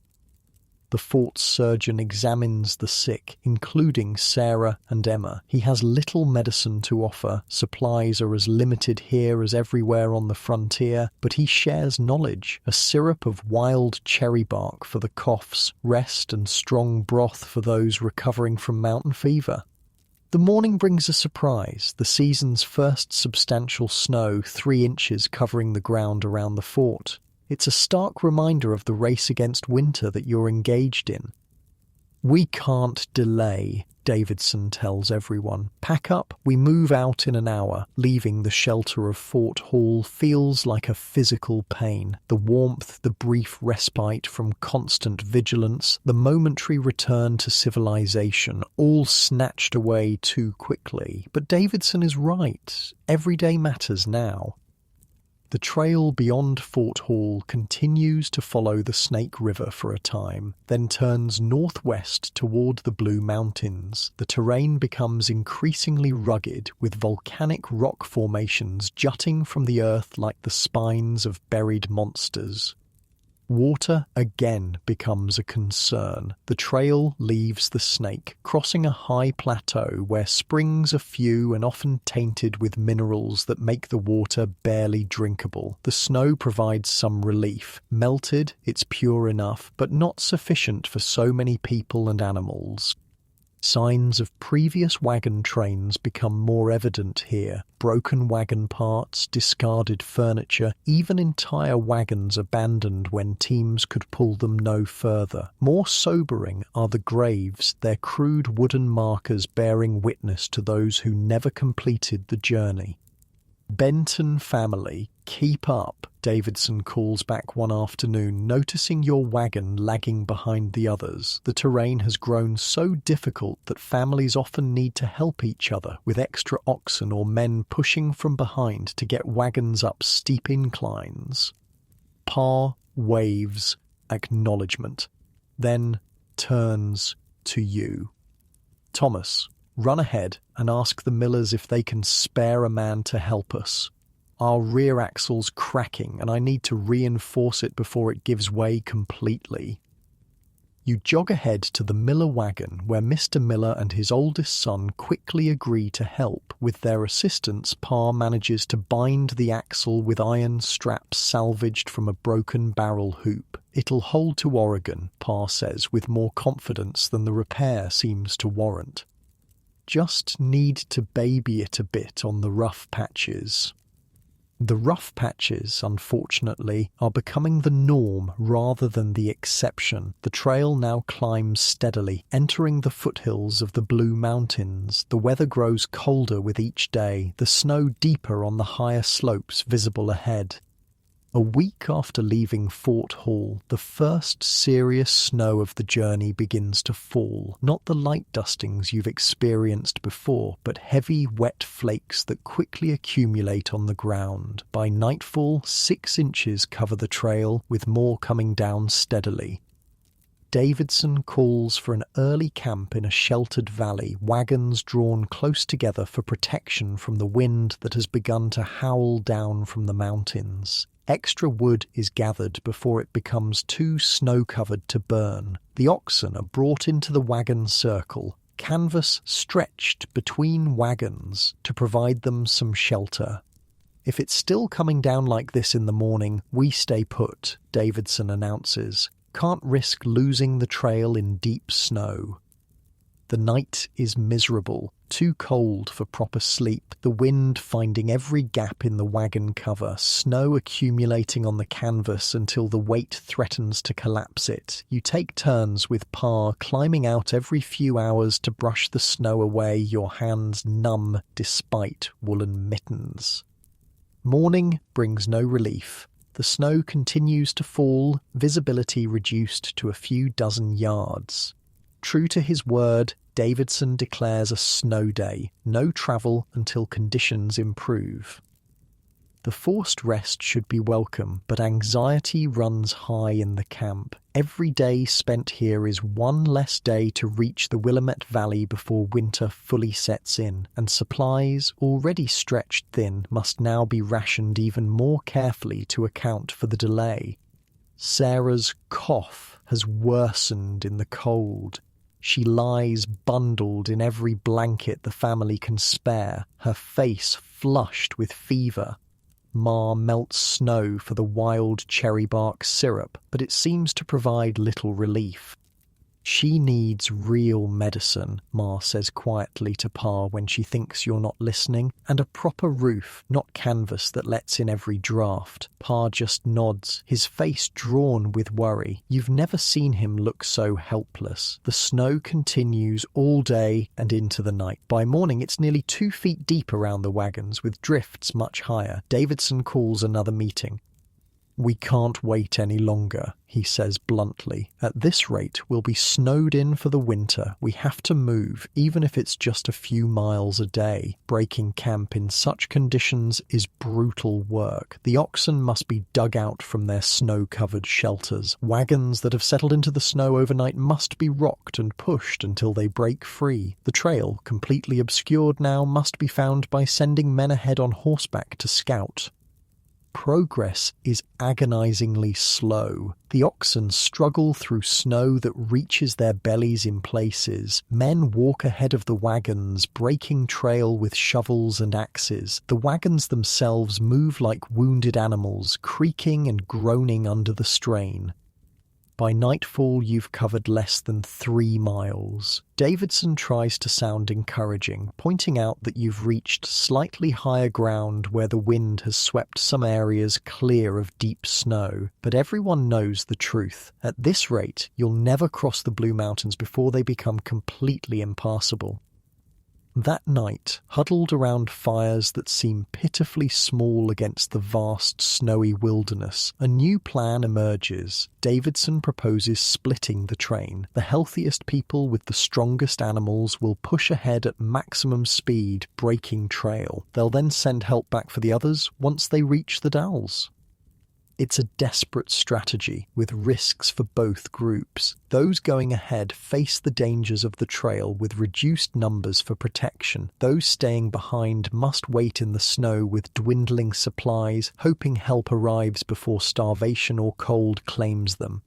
The fort's surgeon examines the sick, including Sarah and Emma. He has little medicine to offer. Supplies are as limited here as everywhere on the frontier, but he shares knowledge. A syrup of wild cherry bark for the coughs, rest and strong broth for those recovering from mountain fever. The morning brings a surprise, the season's first substantial snow, 3 inches covering the ground around the fort. It's a stark reminder of the race against winter that you're engaged in. We can't delay, Davidson tells everyone. Pack up, we move out in an hour. Leaving the shelter of Fort Hall feels like a physical pain. The warmth, the brief respite from constant vigilance, the momentary return to civilization, all snatched away too quickly. But Davidson is right. Every day matters now. The trail beyond Fort Hall continues to follow the Snake River for a time, then turns northwest toward the Blue Mountains. The terrain becomes increasingly rugged, with volcanic rock formations jutting from the earth like the spines of buried monsters. Water again becomes a concern. The trail leaves the Snake, crossing a high plateau where springs are few and often tainted with minerals that make the water barely drinkable. The snow provides some relief. Melted, it's pure enough, but not sufficient for so many people and animals. Signs of previous wagon trains become more evident here. Broken wagon parts, discarded furniture, even entire wagons abandoned when teams could pull them no further. More sobering are the graves, their crude wooden markers bearing witness to those who never completed the journey. Benton family, keep up, Davidson calls back one afternoon, noticing your wagon lagging behind the others. The terrain has grown so difficult that families often need to help each other, with extra oxen or men pushing from behind to get wagons up steep inclines. Pa waves acknowledgement, then turns to you. Thomas, run ahead and ask the millers if they can spare a man to help us. Our rear axle's cracking and I need to reinforce it before it gives way completely. You jog ahead to the Miller wagon where Mr. Miller and his oldest son quickly agree to help. With their assistance, Pa manages to bind the axle with iron straps salvaged from a broken barrel hoop. It'll hold to Oregon, Pa says with more confidence than the repair seems to warrant. Just need to baby it a bit on the rough patches. The rough patches, unfortunately, are becoming the norm rather than the exception. The trail now climbs steadily, entering the foothills of the Blue Mountains. The weather grows colder with each day, the snow deeper on the higher slopes visible ahead. A week after leaving Fort Hall, the first serious snow of the journey begins to fall. Not the light dustings you've experienced before, but heavy, wet flakes that quickly accumulate on the ground. By nightfall, 6 inches cover the trail, with more coming down steadily. Davidson calls for an early camp in a sheltered valley, wagons drawn close together for protection from the wind that has begun to howl down from the mountains. Extra wood is gathered before it becomes too snow-covered to burn. The oxen are brought into the wagon circle, canvas stretched between wagons to provide them some shelter. "If it's still coming down like this in the morning, we stay put," Davidson announces. "Can't risk losing the trail in deep snow." The night is miserable, too cold for proper sleep, the wind finding every gap in the wagon cover, snow accumulating on the canvas until the weight threatens to collapse it. You take turns with Pa climbing out every few hours to brush the snow away, your hands numb despite woolen mittens. Morning brings no relief. The snow continues to fall, visibility reduced to a few dozen yards. True to his word, Davidson declares a snow day, no travel until conditions improve. The forced rest should be welcome, but anxiety runs high in the camp. Every day spent here is one less day to reach the Willamette Valley before winter fully sets in, and supplies, already stretched thin, must now be rationed even more carefully to account for the delay. Sarah's cough has worsened in the cold. She lies bundled in every blanket the family can spare, her face flushed with fever. Ma melts snow for the wild cherry bark syrup, but it seems to provide little relief. "She needs real medicine," Ma says quietly to Pa when she thinks you're not listening, "and a proper roof, not canvas that lets in every draft." Pa just nods, his face drawn with worry. You've never seen him look so helpless. The snow continues all day and into the night. By morning it's nearly 2 feet deep around the wagons, with drifts much higher. Davidson calls another meeting. "We can't wait any longer," he says bluntly. "At this rate, we'll be snowed in for the winter. We have to move, even if it's just a few miles a day. Breaking camp in such conditions is brutal work. The oxen must be dug out from their snow-covered shelters. Wagons that have settled into the snow overnight must be rocked and pushed until they break free. The trail, completely obscured now, must be found by sending men ahead on horseback to scout." Progress is agonizingly slow. The oxen struggle through snow that reaches their bellies in places. Men walk ahead of the wagons, breaking trail with shovels and axes. The wagons themselves move like wounded animals, creaking and groaning under the strain. By nightfall, you've covered less than 3 miles. Davidson tries to sound encouraging, pointing out that you've reached slightly higher ground where the wind has swept some areas clear of deep snow. But everyone knows the truth. At this rate, you'll never cross the Blue Mountains before they become completely impassable. That night, huddled around fires that seem pitifully small against the vast snowy wilderness, a new plan emerges. Davidson proposes splitting the train. The healthiest people with the strongest animals will push ahead at maximum speed, breaking trail. They'll then send help back for the others once they reach the Dalles. It's a desperate strategy, with risks for both groups. Those going ahead face the dangers of the trail with reduced numbers for protection. Those staying behind must wait in the snow with dwindling supplies, hoping help arrives before starvation or cold claims them.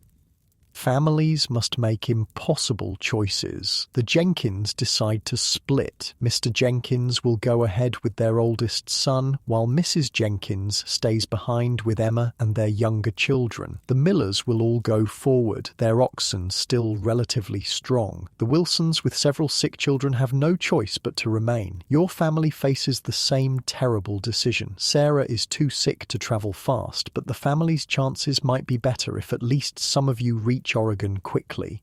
Families must make impossible choices. The Jenkins decide to split. Mr. Jenkins will go ahead with their oldest son, while Mrs. Jenkins stays behind with Emma and their younger children. The Millers will all go forward, their oxen still relatively strong. The Wilsons, with several sick children, have no choice but to remain. Your family faces the same terrible decision. Sarah is too sick to travel fast, but the family's chances might be better if at least some of you reach Oregon quickly.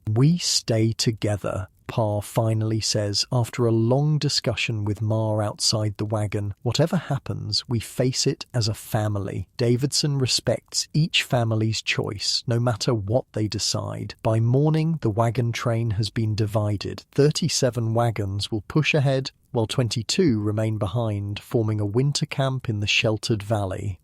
"We stay together," Pa finally says after a long discussion with Ma outside the wagon. "Whatever happens, we face it as a family." Davidson respects each family's choice, no matter what they decide. By morning, the wagon train has been divided. 37 wagons will push ahead, while 22 remain behind, forming a winter camp in the sheltered valley.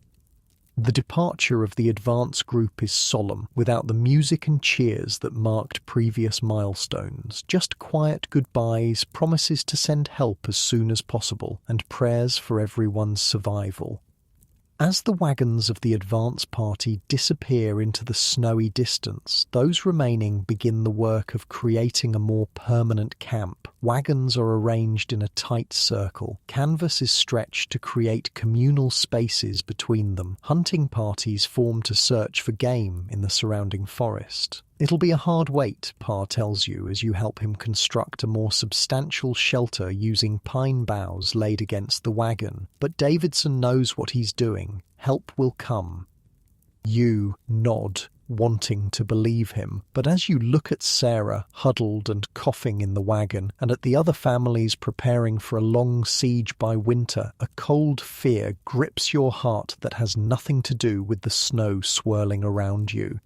The departure of the advance group is solemn, without the music and cheers that marked previous milestones. Just quiet goodbyes, promises to send help as soon as possible, and prayers for everyone's survival. As the wagons of the advance party disappear into the snowy distance, those remaining begin the work of creating a more permanent camp. Wagons are arranged in a tight circle. Canvas is stretched to create communal spaces between them. Hunting parties form to search for game in the surrounding forest. It'll be a hard wait, Pa tells you as you help him construct a more substantial shelter using pine boughs laid against the wagon. But Davidson knows what he's doing. Help will come. You nod, wanting to believe him. But as you look at Sarah, huddled and coughing in the wagon, and at the other families preparing for a long siege by winter, a cold fear grips your heart that has nothing to do with the snow swirling around you.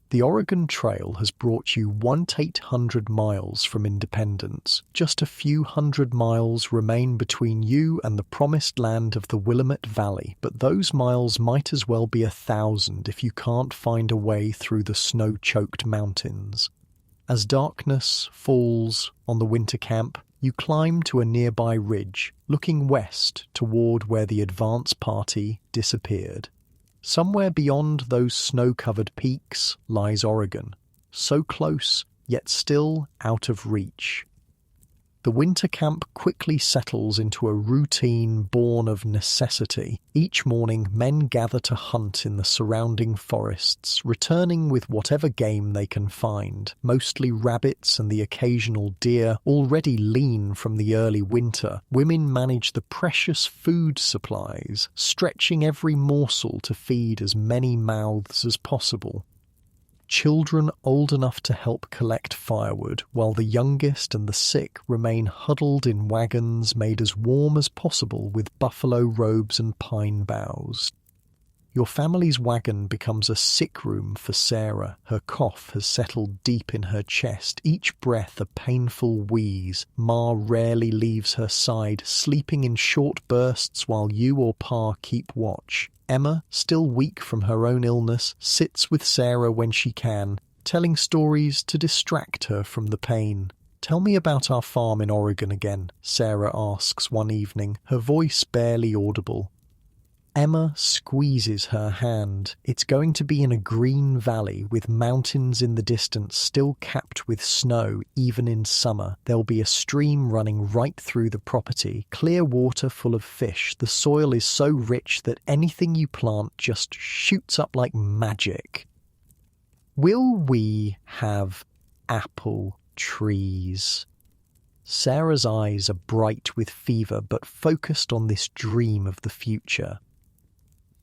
The Oregon Trail has brought you 1,800 miles from independence. Just a few hundred miles remain between you and the promised land of the Willamette Valley, but those miles might as well be 1,000 if you can't find a way through the snow-choked mountains. As darkness falls on the winter camp, you climb to a nearby ridge, looking west toward where the advance party disappeared. Somewhere beyond those snow-covered peaks lies Oregon, so close, yet still out of reach. The winter camp quickly settles into a routine born of necessity. Each morning, men gather to hunt in the surrounding forests, returning with whatever game they can find, mostly rabbits and the occasional deer, already lean from the early winter. Women manage the precious food supplies, stretching every morsel to feed as many mouths as possible. Children old enough to help collect firewood, while the youngest and the sick remain huddled in wagons made as warm as possible with buffalo robes and pine boughs. Your family's wagon becomes a sick room for Sarah. Her cough has settled deep in her chest, each breath a painful wheeze. Ma rarely leaves her side, sleeping in short bursts while you or Pa keep watch. Emma, still weak from her own illness, sits with Sarah when she can, telling stories to distract her from the pain. "Tell me about our farm in Oregon again," Sarah asks one evening, her voice barely audible. Emma squeezes her hand. It's going to be in a green valley with mountains in the distance still capped with snow even in summer. There'll be a stream running right through the property, clear water full of fish. The soil is so rich that anything you plant just shoots up like magic. Will we have apple trees? Sarah's eyes are bright with fever but focused on this dream of the future.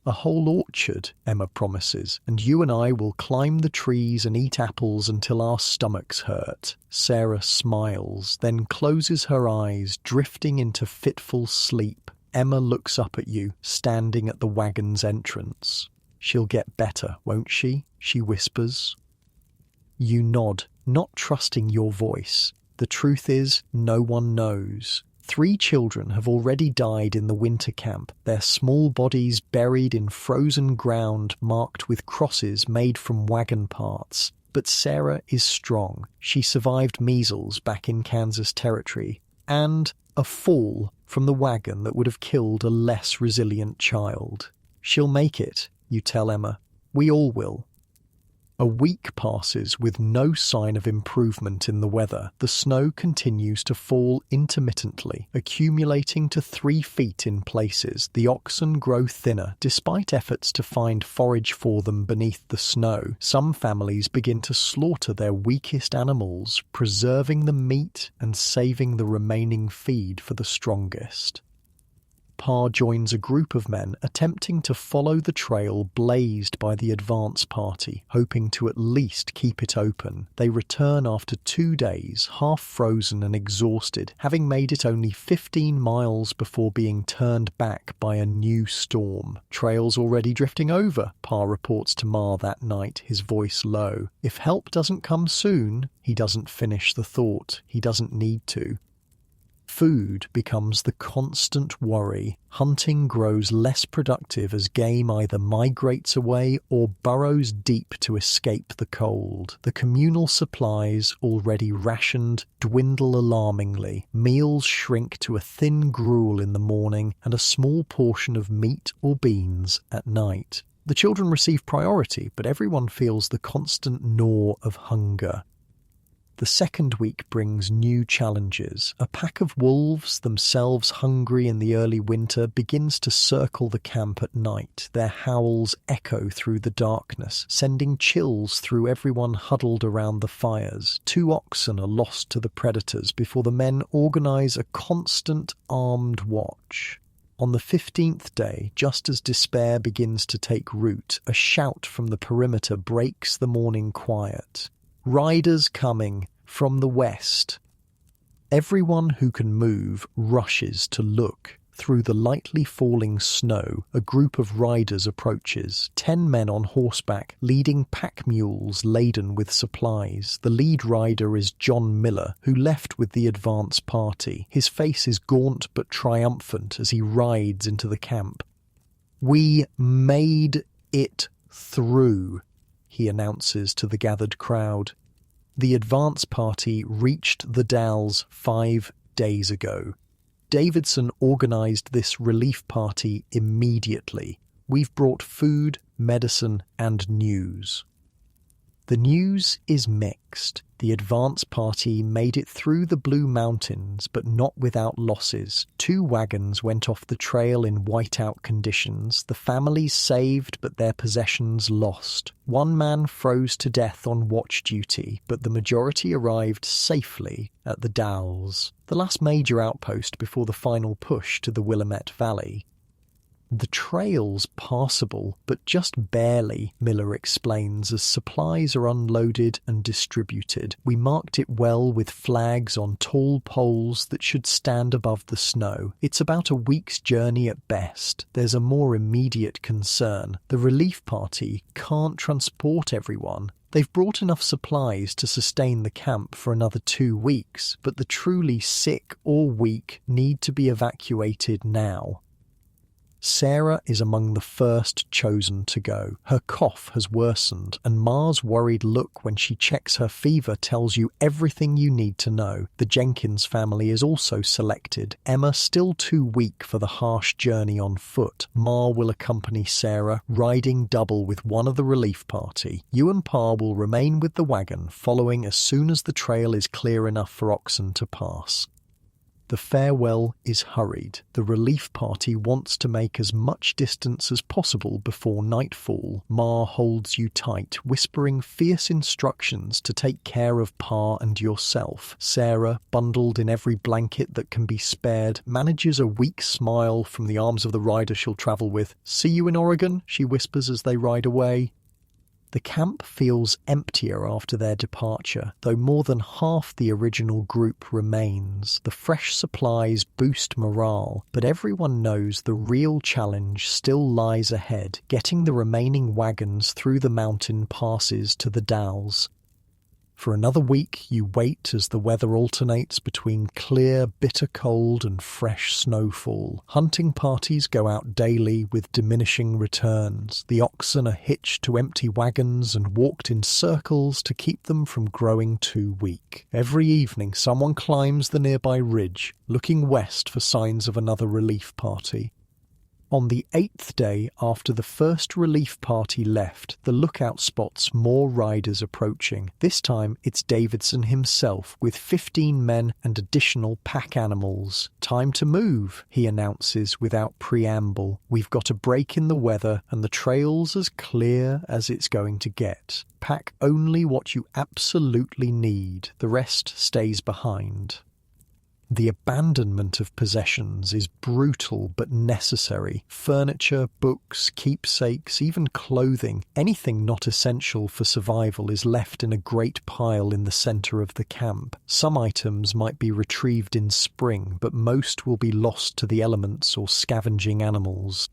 "A whole orchard," Emma promises, "and you and I will climb the trees and eat apples until our stomachs hurt." Sarah smiles, then closes her eyes, drifting into fitful sleep. Emma looks up at you, standing at the wagon's entrance. "She'll get better, won't she?" she whispers. You nod, not trusting your voice. The truth is, no one knows. 3 children have already died in the winter camp, their small bodies buried in frozen ground marked with crosses made from wagon parts. But Sarah is strong. She survived measles back in Kansas Territory, and a fall from the wagon that would have killed a less resilient child. "She'll make it," you tell Emma. "We all will." A week passes with no sign of improvement in the weather. The snow continues to fall intermittently, accumulating to 3 feet in places. The oxen grow thinner, despite efforts to find forage for them beneath the snow. Some families begin to slaughter their weakest animals, preserving the meat and saving the remaining feed for the strongest. Pa joins a group of men attempting to follow the trail blazed by the advance party, hoping to at least keep it open. They return after 2 days, half frozen and exhausted, having made it only 15 miles before being turned back by a new storm. "Trail's already drifting over," Pa reports to Ma that night, his voice low. If help doesn't come soon, he doesn't finish the thought. He doesn't need to. Food becomes the constant worry. Hunting grows less productive as game either migrates away or burrows deep to escape the cold. The communal supplies, already rationed, dwindle alarmingly. Meals shrink to a thin gruel in the morning and a small portion of meat or beans at night. The children receive priority, but everyone feels the constant gnaw of hunger. The second week brings new challenges. A pack of wolves, themselves hungry in the early winter, begins to circle the camp at night. Their howls echo through the darkness, sending chills through everyone huddled around the fires. 2 oxen are lost to the predators before the men organize a constant armed watch. On the 15th day, just as despair begins to take root, a shout from the perimeter breaks the morning quiet. Riders coming from the west. Everyone who can move rushes to look. Through the lightly falling snow, a group of riders approaches. 10 men on horseback, leading pack mules laden with supplies. The lead rider is John Miller, who left with the advance party. His face is gaunt but triumphant as he rides into the camp. "We made it through," he announces to the gathered crowd. The advance party reached the Dalles 5 days ago. Davidson organized this relief party immediately. "We've brought food, medicine, and news." The news is mixed. The advance party made it through the Blue Mountains, but not without losses. 2 wagons went off the trail in whiteout conditions. The families saved, but their possessions lost. 1 man froze to death on watch duty, but the majority arrived safely at the Dalles, the last major outpost before the final push to the Willamette Valley. "The trail's passable, but just barely," Miller explains as supplies are unloaded and distributed. "We marked it well with flags on tall poles that should stand above the snow. It's about a week's journey at best. There's a more immediate concern. The relief party can't transport everyone. They've brought enough supplies to sustain the camp for another 2 weeks, but the truly sick or weak need to be evacuated now." Sarah is among the first chosen to go. Her cough has worsened, and Ma's worried look when she checks her fever tells you everything you need to know. The Jenkins family is also selected. Emma, still too weak for the harsh journey on foot. Ma will accompany Sarah, riding double with one of the relief party. You and Pa will remain with the wagon, following as soon as the trail is clear enough for oxen to pass. The farewell is hurried. The relief party wants to make as much distance as possible before nightfall. Ma holds you tight, whispering fierce instructions to take care of Pa and yourself. Sarah, bundled in every blanket that can be spared, manages a weak smile from the arms of the rider she'll travel with. "See you in Oregon," she whispers as they ride away. The camp feels emptier after their departure, though more than half the original group remains. The fresh supplies boost morale, but everyone knows the real challenge still lies ahead, getting the remaining wagons through the mountain passes to the Dalles. For another week, you wait as the weather alternates between clear, bitter cold and fresh snowfall. Hunting parties go out daily with diminishing returns. The oxen are hitched to empty wagons and walked in circles to keep them from growing too weak. Every evening, someone climbs the nearby ridge, looking west for signs of another relief party. On the 8th day after the first relief party left, the lookout spots more riders approaching. This time it's Davidson himself with 15 men and additional pack animals. "Time to move," he announces without preamble. "We've got a break in the weather and the trail's as clear as it's going to get. Pack only what you absolutely need. The rest stays behind." The abandonment of possessions is brutal but necessary. Furniture, books, keepsakes, even clothing, anything not essential for survival is left in a great pile in the center of the camp. Some items might be retrieved in spring, but most will be lost to the elements or scavenging animals.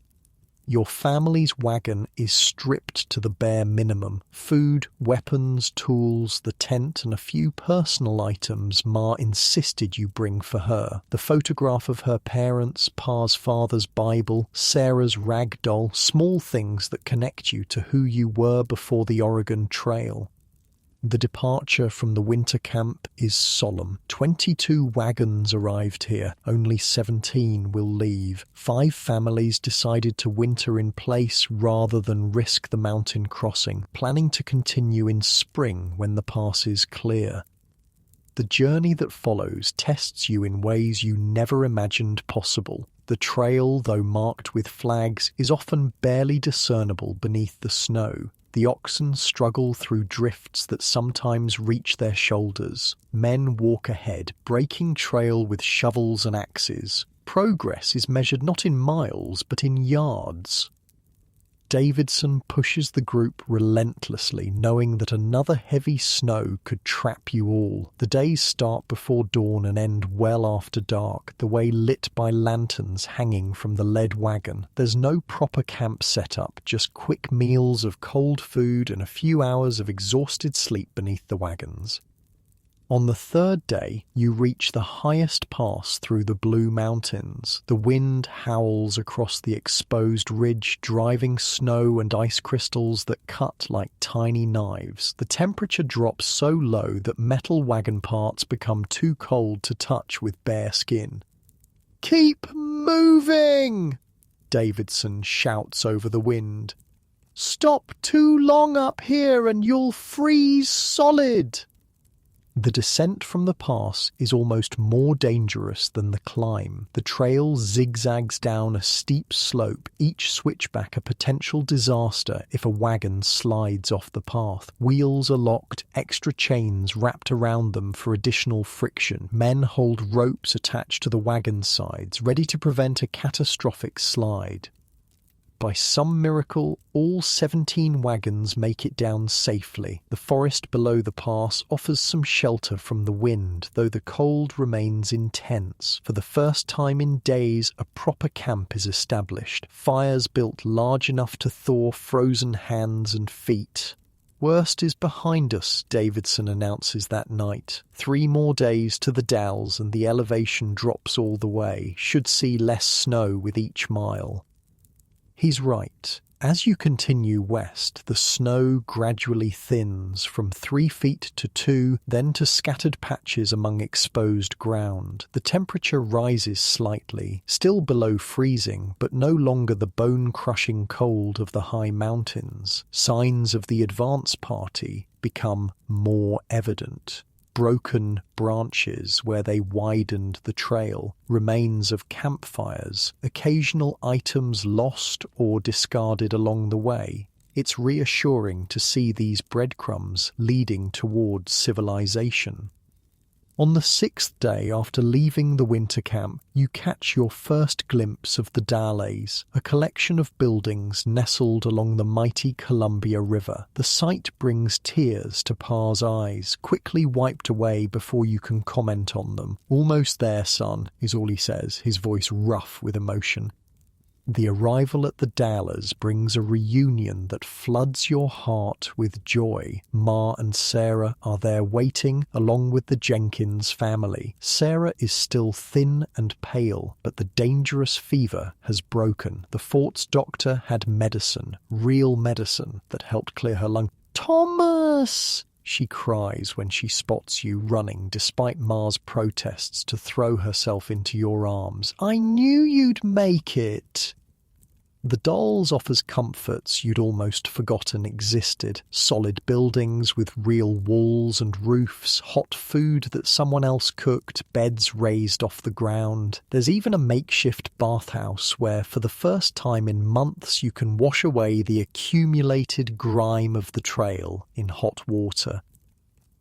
Your family's wagon is stripped to the bare minimum. Food, weapons, tools, the tent, and a few personal items Ma insisted you bring for her. The photograph of her parents, Pa's father's Bible, Sarah's rag doll, small things that connect you to who you were before the Oregon Trail. The departure from the winter camp is solemn. 22 wagons arrived here, only 17 will leave. 5 families decided to winter in place rather than risk the mountain crossing, planning to continue in spring when the pass is clear. The journey that follows tests you in ways you never imagined possible. The trail, though marked with flags, is often barely discernible beneath the snow. The oxen struggle through drifts that sometimes reach their shoulders. Men walk ahead, breaking trail with shovels and axes. Progress is measured not in miles, but in yards. Davidson pushes the group relentlessly, knowing that another heavy snow could trap you all. The days start before dawn and end well after dark, the way lit by lanterns hanging from the lead wagon. There's no proper camp setup, just quick meals of cold food and a few hours of exhausted sleep beneath the wagons. On the 3rd day, you reach the highest pass through the Blue Mountains. The wind howls across the exposed ridge, driving snow and ice crystals that cut like tiny knives. The temperature drops so low that metal wagon parts become too cold to touch with bare skin. "Keep moving!" Davidson shouts over the wind. "Stop too long up here and you'll freeze solid!" The descent from the pass is almost more dangerous than the climb. The trail zigzags down a steep slope, each switchback a potential disaster if a wagon slides off the path. Wheels are locked, extra chains wrapped around them for additional friction. Men hold ropes attached to the wagon sides, ready to prevent a catastrophic slide. By some miracle, all 17 wagons make it down safely. The forest below the pass offers some shelter from the wind, though the cold remains intense. For the first time in days, a proper camp is established. Fires built large enough to thaw frozen hands and feet. "Worst is behind us," Davidson announces that night. 3 more days to the Dalles and the elevation drops all the way. Should see less snow with each mile. He's right. As you continue west, the snow gradually thins from 3 feet to 2, then to scattered patches among exposed ground. The temperature rises slightly, still below freezing, but no longer the bone-crushing cold of the high mountains. Signs of the advance party become more evident. Broken branches where they widened the trail, remains of campfires, occasional items lost or discarded along the way. It's reassuring to see these breadcrumbs leading towards civilization. On the 6th day after leaving the winter camp, you catch your first glimpse of the Dalles, a collection of buildings nestled along the mighty Columbia River. The sight brings tears to Pa's eyes, quickly wiped away before you can comment on them. "Almost there, son," is all he says, his voice rough with emotion. The arrival at the Dalles brings a reunion that floods your heart with joy. Ma and Sarah are there waiting, along with the Jenkins family. Sarah is still thin and pale, but the dangerous fever has broken. The fort's doctor had medicine, real medicine, that helped clear her lung. "Thomas!" she cries when she spots you running, despite Ma's protests to throw herself into your arms. "I knew you'd make it." The Dalles offers comforts you'd almost forgotten existed. Solid buildings with real walls and roofs, hot food that someone else cooked, beds raised off the ground. There's even a makeshift bathhouse where, for the first time in months, you can wash away the accumulated grime of the trail in hot water.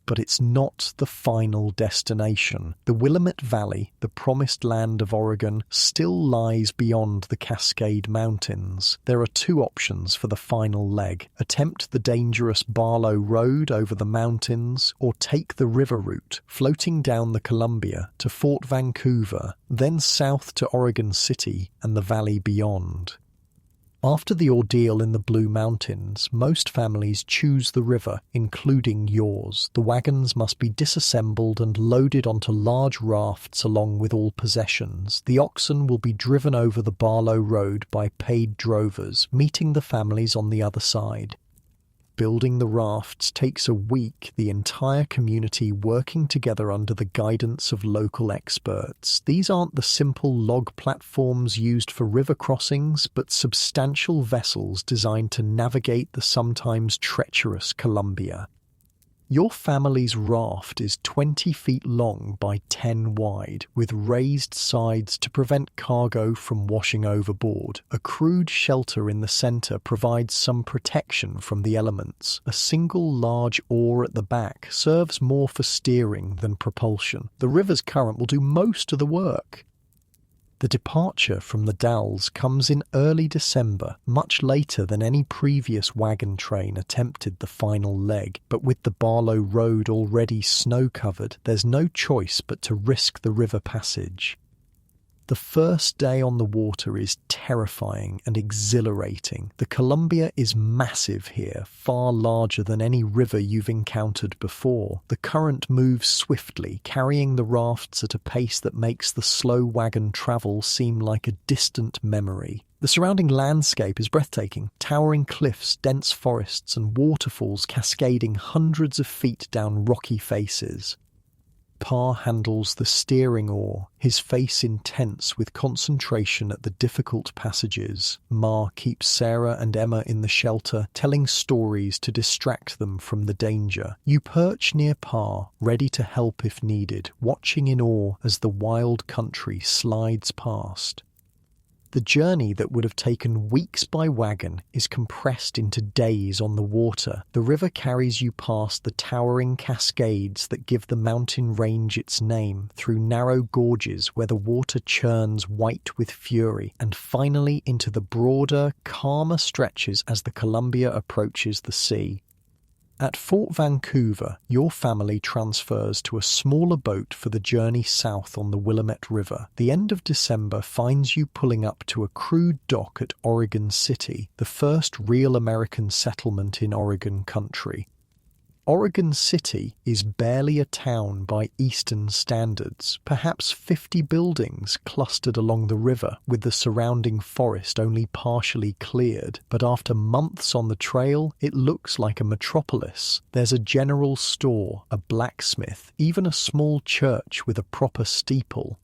But it's not the final destination. The Willamette Valley, the promised land of Oregon, still lies beyond the Cascade Mountains. There are 2 options for the final leg. Attempt the dangerous Barlow Road over the mountains, or take the river route, floating down the Columbia to Fort Vancouver, then south to Oregon City and the valley beyond. After the ordeal in the Blue Mountains, most families choose the river, including yours. The wagons must be disassembled and loaded onto large rafts along with all possessions. The oxen will be driven over the Barlow Road by paid drovers, meeting the families on the other side. Building the rafts takes a week, the entire community working together under the guidance of local experts. These aren't the simple log platforms used for river crossings, but substantial vessels designed to navigate the sometimes treacherous Columbia. Your family's raft is 20 feet long by 10 wide, with raised sides to prevent cargo from washing overboard. A crude shelter in the center provides some protection from the elements. A single large oar at the back serves more for steering than propulsion. The river's current will do most of the work. The departure from the Dalles comes in early December, much later than any previous wagon train attempted the final leg, but with the Barlow Road already snow-covered, there's no choice but to risk the river passage. The first day on the water is terrifying and exhilarating. The Columbia is massive here, far larger than any river you've encountered before. The current moves swiftly, carrying the rafts at a pace that makes the slow wagon travel seem like a distant memory. The surrounding landscape is breathtaking. Towering cliffs, dense forests, and waterfalls cascading hundreds of feet down rocky faces. Pa handles the steering oar, his face intense with concentration at the difficult passages. Ma keeps Sarah and Emma in the shelter, telling stories to distract them from the danger. You perch near Pa, ready to help if needed, watching in awe as the wild country slides past. The journey that would have taken weeks by wagon is compressed into days on the water. The river carries you past the towering cascades that give the mountain range its name, through narrow gorges where the water churns white with fury, and finally into the broader, calmer stretches as the Columbia approaches the sea. At Fort Vancouver, your family transfers to a smaller boat for the journey south on the Willamette River. The end of December finds you pulling up to a crude dock at Oregon City, the first real American settlement in Oregon country. Oregon City is barely a town by Eastern standards, perhaps 50 buildings clustered along the river, with the surrounding forest only partially cleared. But after months on the trail, it looks like a metropolis. There's a general store, a blacksmith, even a small church with a proper steeple.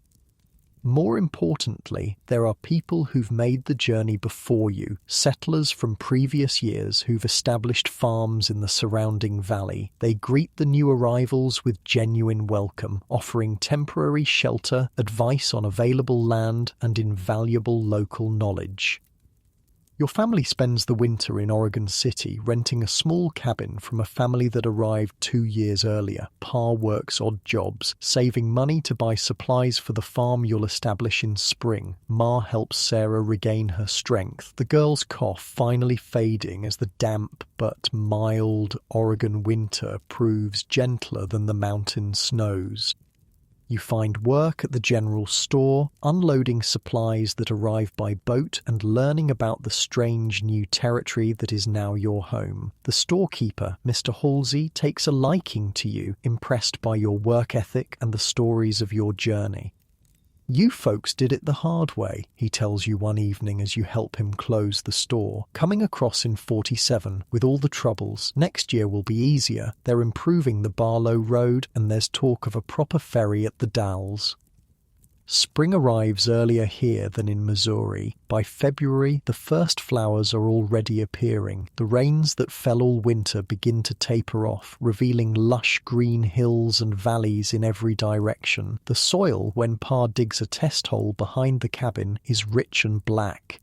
More importantly, there are people who've made the journey before you, settlers from previous years who've established farms in the surrounding valley. They greet the new arrivals with genuine welcome, offering temporary shelter, advice on available land, and invaluable local knowledge. Your family spends the winter in Oregon City, renting a small cabin from a family that arrived 2 years earlier. Pa works odd jobs, saving money to buy supplies for the farm you'll establish in spring. Ma helps Sarah regain her strength, the girl's cough finally fading as the damp but mild Oregon winter proves gentler than the mountain snows. You find work at the general store, unloading supplies that arrive by boat and learning about the strange new territory that is now your home. The storekeeper, Mr. Halsey, takes a liking to you, impressed by your work ethic and the stories of your journey. You folks did it the hard way, he tells you one evening as you help him close the store. Coming across in 47 with all the troubles. Next year will be easier. They're improving the Barlow Road and there's talk of a proper ferry at the Dalles. Spring arrives earlier here than in Missouri. By February, the first flowers are already appearing. The rains that fell all winter begin to taper off, revealing lush green hills and valleys in every direction. The soil, when Pa digs a test hole behind the cabin, is rich and black.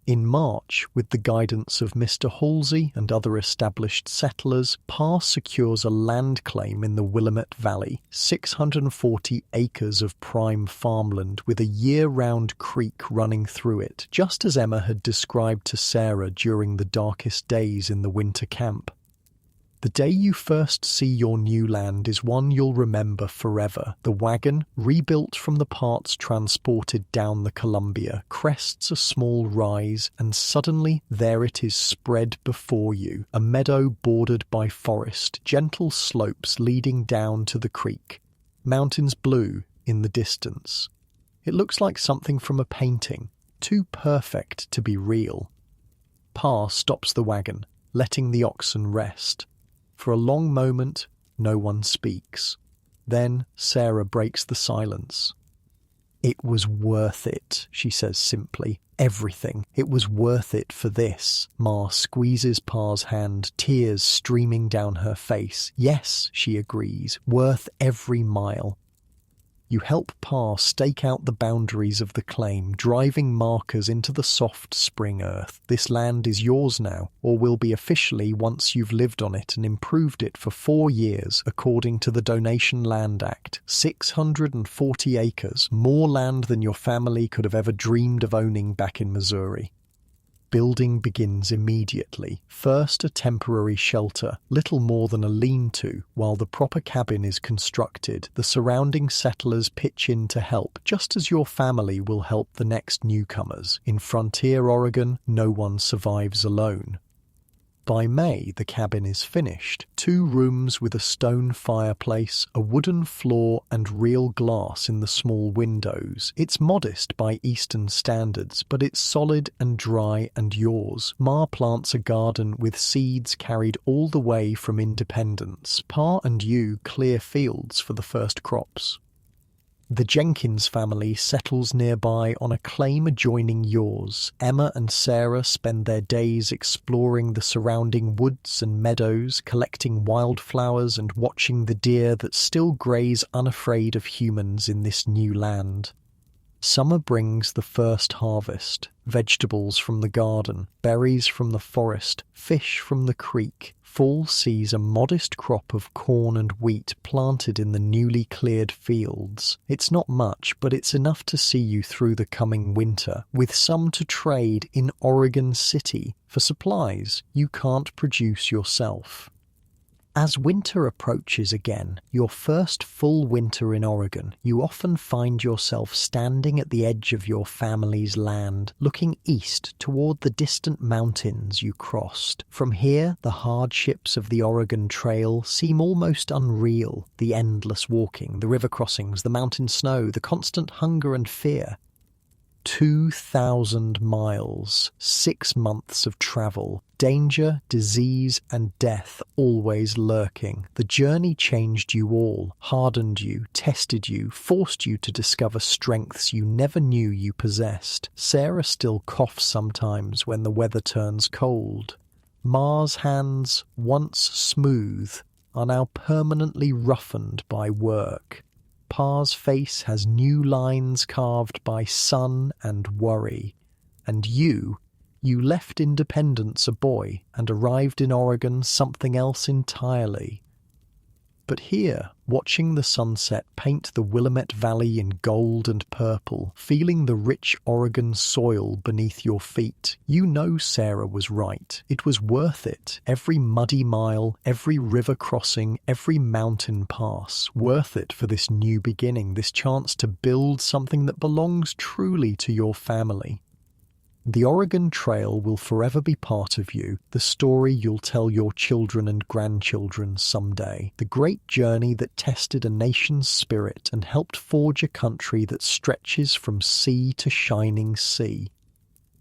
In March, with the guidance of Mr. Halsey and other established settlers, Pa secures a land claim in the Willamette Valley, 640 acres of prime farmland with a year-round creek running through it, just as Emma had described to Sarah during the darkest days in the winter camp. The day you first see your new land is one you'll remember forever. The wagon, rebuilt from the parts transported down the Columbia, crests a small rise, and suddenly there it is spread before you, a meadow bordered by forest, gentle slopes leading down to the creek, mountains blue in the distance. It looks like something from a painting, too perfect to be real. Pa stops the wagon, letting the oxen rest. For a long moment, no one speaks. Then Sarah breaks the silence. "It was worth it," she says simply. "Everything. It was worth it for this." Ma squeezes Pa's hand, tears streaming down her face. "Yes," she agrees, "worth every mile." You help Pa stake out the boundaries of the claim, driving markers into the soft spring earth. This land is yours now, or will be officially once you've lived on it and improved it for 4 years, according to the Donation Land Act. 640 acres, more land than your family could have ever dreamed of owning back in Missouri. Building begins immediately. First a temporary shelter, little more than a lean-to, while the proper cabin is constructed. The surrounding settlers pitch in to help, just as your family will help the next newcomers. In Frontier, Oregon, no one survives alone. By May, the cabin is finished. 2 rooms with a stone fireplace, a wooden floor, and real glass in the small windows. It's modest by Eastern standards, but it's solid and dry and yours. Ma plants a garden with seeds carried all the way from Independence. Pa and you clear fields for the first crops. The Jenkins family settles nearby on a claim adjoining yours. Emma and Sarah spend their days exploring the surrounding woods and meadows, collecting wildflowers and watching the deer that still graze unafraid of humans in this new land. Summer brings the first harvest, vegetables from the garden, berries from the forest, fish from the creek. Fall sees a modest crop of corn and wheat planted in the newly cleared fields. It's not much, but it's enough to see you through the coming winter, with some to trade in Oregon City for supplies you can't produce yourself. As winter approaches again, your first full winter in Oregon, you often find yourself standing at the edge of your family's land, looking east toward the distant mountains you crossed. From here, the hardships of the Oregon Trail seem almost unreal. The endless walking, the river crossings, the mountain snow, the constant hunger and fear. 2,000 miles, 6 months of travel, danger, disease, and death always lurking. The journey changed you all, hardened you, tested you, forced you to discover strengths you never knew you possessed. Sarah still coughs sometimes when the weather turns cold. Ma's hands, once smooth, are now permanently roughened by work. Pa's face has new lines carved by sun and worry. And you left Independence a boy and arrived in Oregon something else entirely. But here, watching the sunset paint the Willamette Valley in gold and purple, feeling the rich Oregon soil beneath your feet, you know Sarah was right. It was worth it. Every muddy mile, every river crossing, every mountain pass, worth it for this new beginning, this chance to build something that belongs truly to your family. The Oregon Trail will forever be part of you, the story you'll tell your children and grandchildren someday, the great journey that tested a nation's spirit and helped forge a country that stretches from sea to shining sea.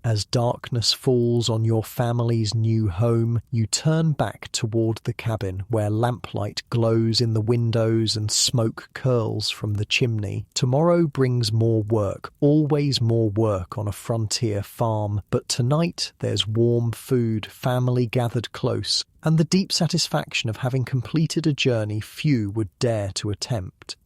As darkness falls on your family's new home, you turn back toward the cabin where lamplight glows in the windows and smoke curls from the chimney. Tomorrow brings more work, always more work on a frontier farm, but tonight there's warm food, family gathered close, and the deep satisfaction of having completed a journey few would dare to attempt.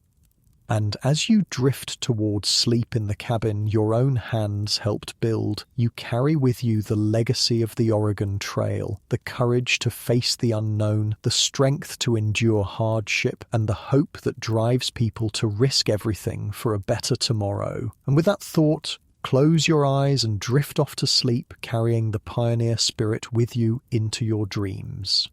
And as you drift towards sleep in the cabin your own hands helped build, you carry with you the legacy of the Oregon Trail, the courage to face the unknown, the strength to endure hardship, and the hope that drives people to risk everything for a better tomorrow. And with that thought, close your eyes and drift off to sleep, carrying the pioneer spirit with you into your dreams.